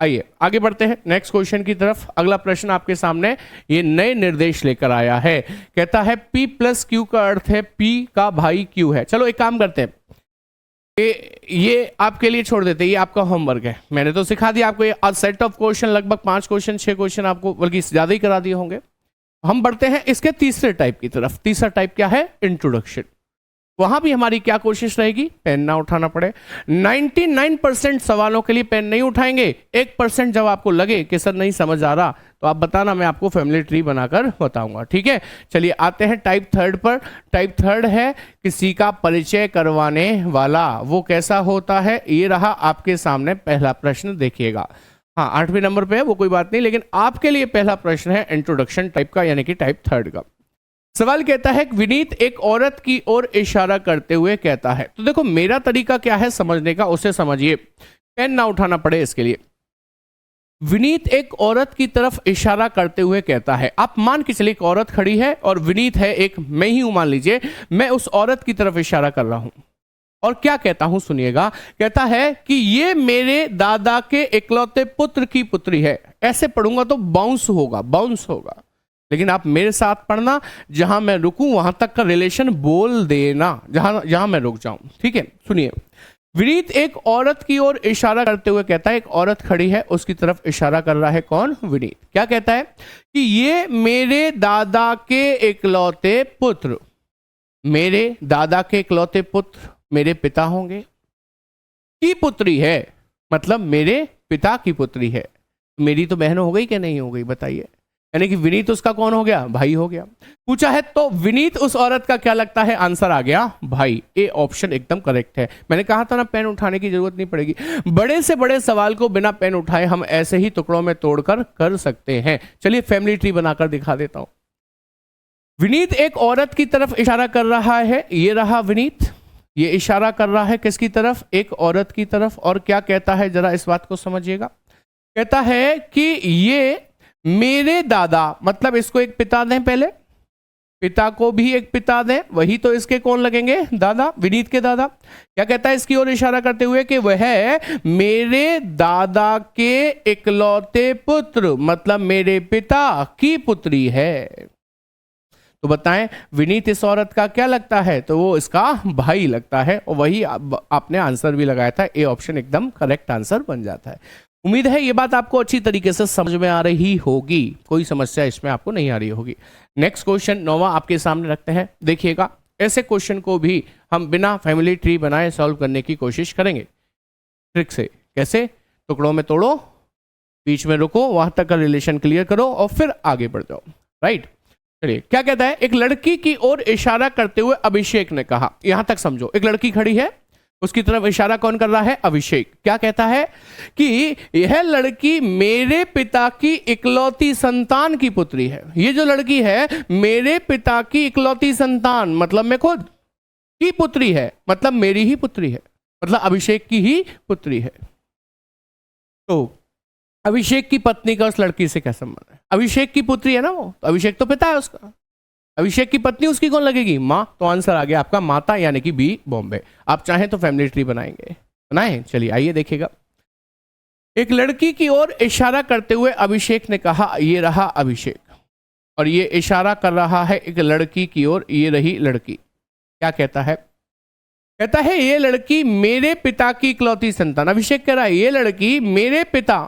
आइए आगे बढ़ते हैं नेक्स्ट क्वेश्चन की तरफ। अगला प्रश्न आपके सामने ये नए निर्देश लेकर आया है। कहता है P+Q का अर्थ है P का भाई Q है। चलो एक काम करते हैं, ये आपके लिए छोड़ देते हैं, ये आपका होमवर्क है। मैंने तो सिखा दिया आपको, ये सेट ऑफ क्वेश्चन लगभग 5 क्वेश्चन 6 क्वेश्चन आपको बल्कि ज्यादा ही करा दिए होंगे। हम बढ़ते हैं इसके तीसरे टाइप की तरफ। तीसरा टाइप क्या है? इंट्रोडक्शन। वहां भी हमारी क्या कोशिश रहेगी? पेन ना उठाना पड़े। 99% सवालों के लिए पेन नहीं उठाएंगे। 1% जब आपको लगे कि सर नहीं समझ आ रहा तो आप बताना, मैं आपको फैमिली ट्री बनाकर बताऊंगा। ठीक है, चलिए आते हैं टाइप थर्ड पर। टाइप थर्ड है किसी का परिचय करवाने वाला। वो कैसा होता है? ये रहा आपके सामने पहला प्रश्न, देखिएगा। हाँ 8वें नंबर पे है, वो कोई बात नहीं, लेकिन आपके लिए पहला प्रश्न है इंट्रोडक्शन टाइप का, यानी कि टाइप थर्ड का। सवाल कहता है विनीत एक औरत की ओर इशारा करते हुए कहता है। तो देखो मेरा तरीका क्या है समझने का, उसे समझिए, पेन ना उठाना पड़े इसके लिए। विनीत एक औरत की तरफ इशारा करते हुए कहता है। आप मान के चलिए एक औरत खड़ी है और विनीत है एक, मैं ही हूं मान लीजिए, मैं उस औरत की तरफ इशारा कर रहा हूं और क्या कहता हूं सुनिएगा। कहता है कि ये मेरे दादा के इकलौते पुत्र की पुत्री है। ऐसे पढ़ूंगा तो बाउंस होगा, बाउंस होगा, लेकिन आप मेरे साथ पढ़ना, जहां मैं रुकूं वहां तक का रिलेशन बोल देना, जहां मैं रुक जाऊं। ठीक है, सुनिए। विनीत एक औरत की ओर इशारा करते हुए कहता है, एक औरत खड़ी है उसकी तरफ इशारा कर रहा है। कौन? विनीत। क्या कहता है कि ये मेरे दादा के इकलौते पुत्र, मेरे दादा के इकलौते पुत्र मेरे पिता होंगे, की पुत्री है, मतलब मेरे पिता की पुत्री है। मेरी तो बहन हो गई कि नहीं हो गई बताइए? यानी कि विनीत उसका कौन हो गया? भाई हो गया। पूछा है तो विनीत उस औरत का क्या लगता है? आंसर आ गया भाई। ए ऑप्शन एकदम करेक्ट है। मैंने कहा था ना पेन उठाने की जरूरत नहीं पड़ेगी। बड़े से बड़े सवाल को बिना पेन उठाए हम ऐसे ही टुकड़ों में तोड़कर कर सकते हैं। चलिए फैमिली ट्री बनाकर दिखा देता हूं। विनीत एक औरत की तरफ इशारा कर रहा है, ये रहा विनीत, ये इशारा कर रहा है किसकी तरफ? एक औरत की तरफ। और क्या कहता है जरा इस बात को समझिएगा। कहता है कि ये मेरे दादा, मतलब इसको एक पिता दें पहले, पिता को भी एक पिता दें, वही तो इसके कौन लगेंगे, दादा, विनीत के दादा। क्या कहता है इसकी ओर इशारा करते हुए कि वह मेरे दादा के इकलौते पुत्र मतलब मेरे पिता की पुत्री है। तो बताएं विनीत इस औरत का क्या लगता है, तो वो इसका भाई लगता है, और वही आपने आंसर भी लगाया था, ए ऑप्शन एकदम करेक्ट आंसर बन जाता है। उम्मीद है ये बात आपको अच्छी तरीके से समझ में आ रही होगी, कोई समस्या इसमें आपको नहीं आ रही होगी। नेक्स्ट क्वेश्चन 9वां आपके सामने रखते हैं, देखिएगा। ऐसे क्वेश्चन को भी हम बिना फैमिली ट्री बनाए सॉल्व करने की कोशिश करेंगे ट्रिक से। कैसे, टुकड़ों में तोड़ो, बीच में रुको, वहां तक का रिलेशन क्लियर करो और फिर आगे बढ़ जाओ। राइट, चलिए क्या कहता है, एक लड़की की ओर इशारा करते हुए अभिषेक ने कहा, यहां तक समझो, एक लड़की खड़ी है, उसकी तरफ इशारा कौन कर रहा है, अभिषेक। क्या कहता है कि यह लड़की मेरे पिता की इकलौती संतान की पुत्री है। ये जो लड़की है मेरे पिता की इकलौती संतान मतलब मैं खुद की पुत्री है, मतलब मेरी ही पुत्री है, मतलब अभिषेक की ही पुत्री है। तो अभिषेक की पत्नी का उस लड़की से क्या संबंध है, अभिषेक की पुत्री है ना वो, तो अभिषेक तो पिता है उसका, अभिषेक की पत्नी उसकी कौन लगेगी, माँ। तो आंसर आ गया आपका माता, यानी कि बी बॉम्बे। आप चाहें तो फैमिली ट्री बनाएंगे, बनाएं, चलिए आइए देखिएगा। एक लड़की की ओर इशारा करते हुए अभिषेक ने कहा, ये रहा अभिषेक, और ये इशारा कर रहा है एक लड़की की ओर, ये रही लड़की। क्या कहता है, कहता है ये लड़की मेरे पिता की इकलौती संतान। अभिषेक कह रहा है ये लड़की मेरे पिता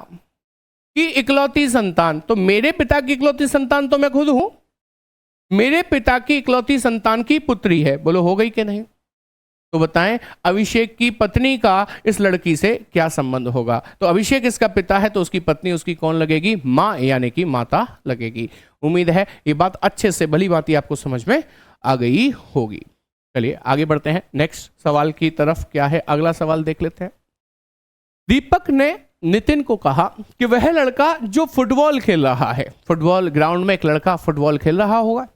की इकलौती संतान, तो मेरे पिता की इकलौती संतान तो मैं खुद हूं, मेरे पिता की इकलौती संतान की पुत्री है। बोलो हो गई कि नहीं। तो बताएं अभिषेक की पत्नी का इस लड़की से क्या संबंध होगा। तो अभिषेक इसका पिता है, तो उसकी पत्नी उसकी कौन लगेगी, माँ, यानी कि माता लगेगी। उम्मीद है ये बात अच्छे से भली बात आपको समझ में आ गई होगी। चलिए आगे बढ़ते हैं नेक्स्ट सवाल की तरफ। क्या है अगला सवाल देख लेते हैं। दीपक ने नितिन को कहा कि वह लड़का जो फुटबॉल खेल रहा है, फुटबॉल ग्राउंड में एक लड़का फुटबॉल खेल रहा होगा,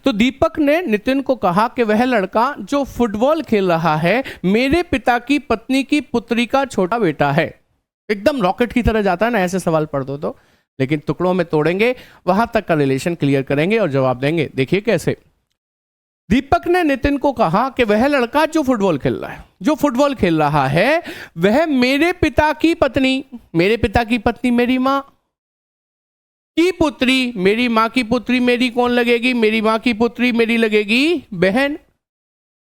तो दीपक ने नितिन को कहा कि वह लड़का जो फुटबॉल खेल रहा है मेरे पिता की पत्नी की पुत्री का छोटा बेटा है। एकदम रॉकेट की तरह जाता है ना ऐसे सवाल पढ़ दो तो, लेकिन टुकड़ों में तोड़ेंगे, वहां तक का रिलेशन क्लियर करेंगे और जवाब देंगे। देखिए कैसे। दीपक ने नितिन को कहा कि वह लड़का जो फुटबॉल खेल रहा है, जो फुटबॉल खेल रहा है वह मेरे पिता की पत्नी, मेरे पिता की पत्नी मेरी माँ की पुत्री, मेरी माँ की पुत्री मेरी कौन लगेगी, मेरी माँ की पुत्री मेरी लगेगी बहन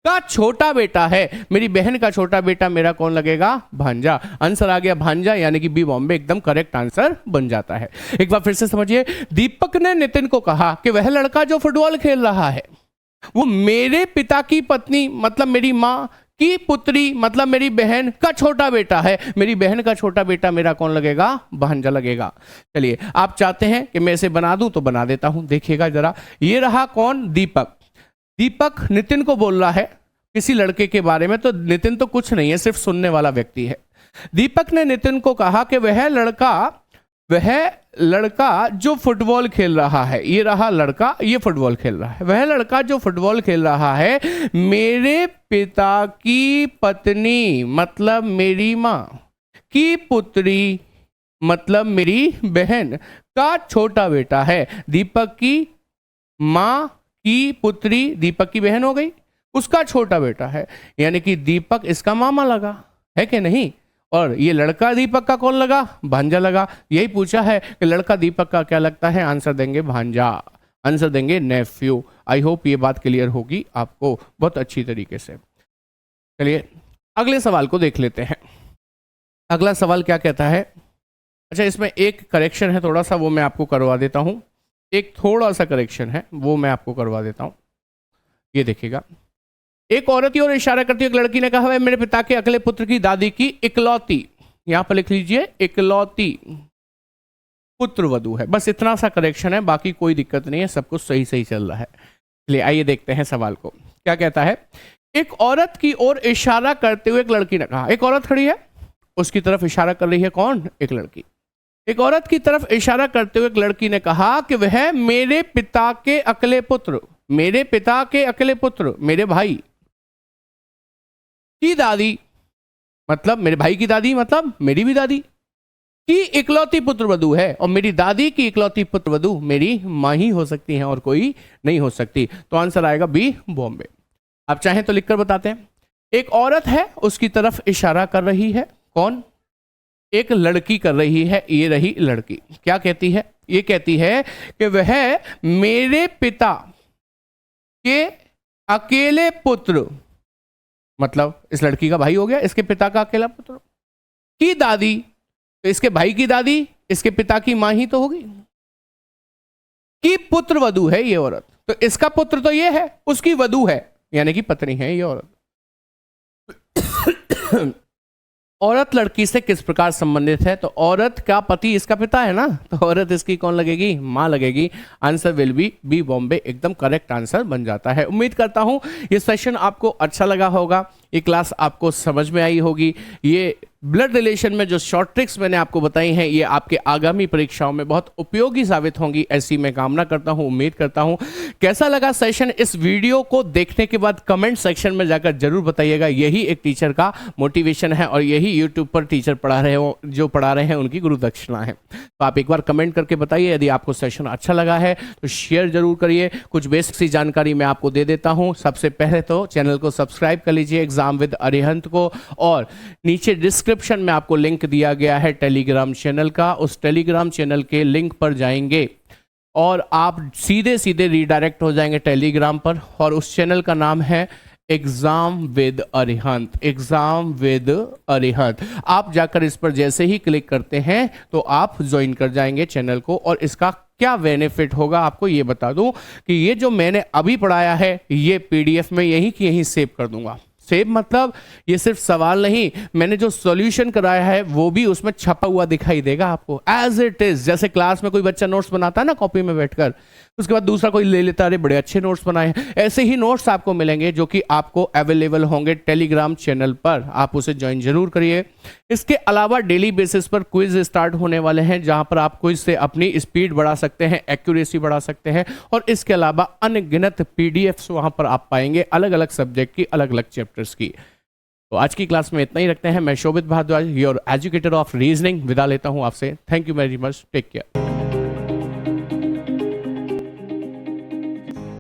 का छोटा बेटा है। मेरी बहन का छोटा बेटा मेरा कौन लगेगा, भांजा। आंसर आ गया भांजा, यानी कि बी बॉम्बे एकदम करेक्ट आंसर बन जाता है। एक बार फिर से समझिए। दीपक ने नितिन को कहा कि वह लड़का जो फुटबॉल खेल रहा है वो मेरे पिता की पत्नी मतलब मेरी माँ की पुत्री मतलब मेरी बहन का छोटा बेटा है। मेरी बहन का छोटा बेटा मेरा कौन लगेगा, भांजा लगेगा। चलिए आप चाहते हैं कि मैं इसे बना दूं तो बना देता हूं, देखिएगा जरा। ये रहा कौन, दीपक। दीपक नितिन को बोल रहा है किसी लड़के के बारे में, तो नितिन तो कुछ नहीं है, सिर्फ सुनने वाला व्यक्ति है। दीपक ने नितिन को कहा कि वह लड़का जो फुटबॉल खेल रहा है, ये रहा लड़का, ये फुटबॉल खेल रहा है, वह लड़का जो फुटबॉल खेल रहा है मेरे पिता की पत्नी मतलब मेरी माँ की पुत्री मतलब मेरी बहन का छोटा बेटा है। दीपक की माँ की पुत्री दीपक की बहन हो गई, उसका छोटा बेटा है, यानी कि दीपक इसका मामा लगा, है कि नहीं। और ये लड़का दीपक का कौन लगा, भांजा लगा। यही पूछा है कि लड़का दीपक का क्या लगता है, आंसर देंगे भांजा, आंसर देंगे नेफ्यू। आई होप ये बात क्लियर होगी आपको बहुत अच्छी तरीके से। चलिए अगले सवाल को देख लेते हैं। अगला सवाल क्या कहता है। अच्छा इसमें एक करेक्शन है थोड़ा सा, वो मैं आपको करवा देता हूँ। एक थोड़ा सा करेक्शन है वो मैं आपको करवा देता हूँ। ये देखिएगा। एक औरत की ओर इशारा करती हुई एक लड़की ने कहा, वह मेरे पिता के अगले पुत्र की दादी की इकलौती, यहां पर लिख लीजिए इकलौती पुत्र वधू है। बस इतना सा करेक्शन है, बाकी कोई दिक्कत नहीं है, सब कुछ सही सही चल रहा है। चलिए आइए देखते हैं सवाल को। क्या कहता है। एक औरत की ओर इशारा करते हुए एक लड़की ने कहा, एक औरत खड़ी है उसकी तरफ इशारा कर रही है कौन, एक लड़की। एक औरत की तरफ इशारा करते हुए एक लड़की ने कहा कि वह मेरे पिता के अकेले पुत्र, मेरे पिता के अकेले पुत्र मेरे भाई की दादी मतलब मेरे भाई की दादी मतलब मेरी भी दादी की इकलौती पुत्रवधू है, और मेरी दादी की इकलौती पुत्रवधू मेरी माँ ही हो सकती है और कोई नहीं हो सकती। तो आंसर आएगा बी, बॉम्बे। आप चाहें तो लिखकर बताते हैं। एक औरत है, उसकी तरफ इशारा कर रही है। कौन? एक लड़की कर रही है। ये रही लड़की। क्या कहती है? ये कहती है कि वह मेरे पिता के अकेले पुत्र, मतलब इस लड़की का भाई हो गया, इसके पिता का अकेला पुत्र, की दादी, तो इसके भाई की दादी इसके पिता की मां ही तो होगी, की पुत्र वधू है ये औरत। तो इसका पुत्र तो ये है, उसकी वधू है, यानी कि पत्नी है ये औरत। औरत लड़की से किस प्रकार संबंधित है? तो औरत का पति इसका पिता है ना, तो औरत इसकी कौन लगेगी? मां लगेगी। आंसर विल बी बॉम्बे, एकदम करेक्ट आंसर बन जाता है। उम्मीद करता हूं ये सेशन आपको अच्छा लगा होगा, ये क्लास आपको समझ में आई होगी। ये ब्लड रिलेशन में जो शॉर्ट ट्रिक्स मैंने आपको बताई हैं, ये आपके आगामी परीक्षाओं में बहुत उपयोगी साबित होंगी, ऐसी मैं कामना करता हूं, उम्मीद करता हूं। कैसा लगा सेशन? इस वीडियो को देखने के बाद कमेंट सेक्शन में जाकर जरूर बताइएगा। यही एक टीचर का मोटिवेशन है और यही यूट्यूब पर टीचर पढ़ा रहे हो, जो पढ़ा रहे हैं उनकी गुरु दक्षिणा है। तो आप एक बार कमेंट करके बताइए। यदि आपको सेशन अच्छा लगा है तो शेयर जरूर करिए। कुछ बेसिक सी जानकारी मैं आपको दे देता हूं। सबसे पहले तो चैनल को सब्सक्राइब कर लीजिए एग्जाम विद अरिहंत को, और नीचे डिस्क्रिप्शन में आपको लिंक दिया गया है टेलीग्राम चैनल का। उस टेलीग्राम चैनल के लिंक पर जाएंगे और आप सीधे सीधे रीडायरेक्ट हो जाएंगे टेलीग्राम पर, और उस चैनल का नाम है exam with Arihant. Exam with Arihant आप जाकर इस पर जैसे ही क्लिक करते हैं तो आप ज्वाइन कर जाएंगे चैनल को। और इसका क्या बेनिफिट होगा आपको ये बता दूं कि ये जो मैंने अभी पढ़ाया है ये पीडीएफ में यहीं की यहीं सेव कर दूंगा। सेव मतलब ये सिर्फ सवाल नहीं, मैंने जो सॉल्यूशन कराया है वो भी उसमें छपा हुआ दिखाई देगा आपको एज इट इज। जैसे क्लास में कोई बच्चा नोट्स बनाता है ना कॉपी में बैठकर, उसके बाद दूसरा कोई ले लेता है, अरे बड़े अच्छे नोट्स बनाए हैं, ऐसे ही नोट्स आपको मिलेंगे जो कि आपको अवेलेबल होंगे टेलीग्राम चैनल पर। आप उसे ज्वाइन जरूर करिए। इसके अलावा डेली बेसिस पर क्विज स्टार्ट होने वाले हैं, जहां पर आप क्विज से अपनी स्पीड बढ़ा सकते हैं, एक्यूरेसी बढ़ा सकते हैं, और इसके अलावा अनगिनत पीडीएफ्स वहां पर आप पाएंगे अलग अलग सब्जेक्ट की, अलग अलग चैप्टर्स की। तो आज की क्लास में इतना ही रखते हैं। मैं Shobhit Bhardwaj, your educator of reasoning, विदा लेता हूं आपसे। Thank you very much, take care.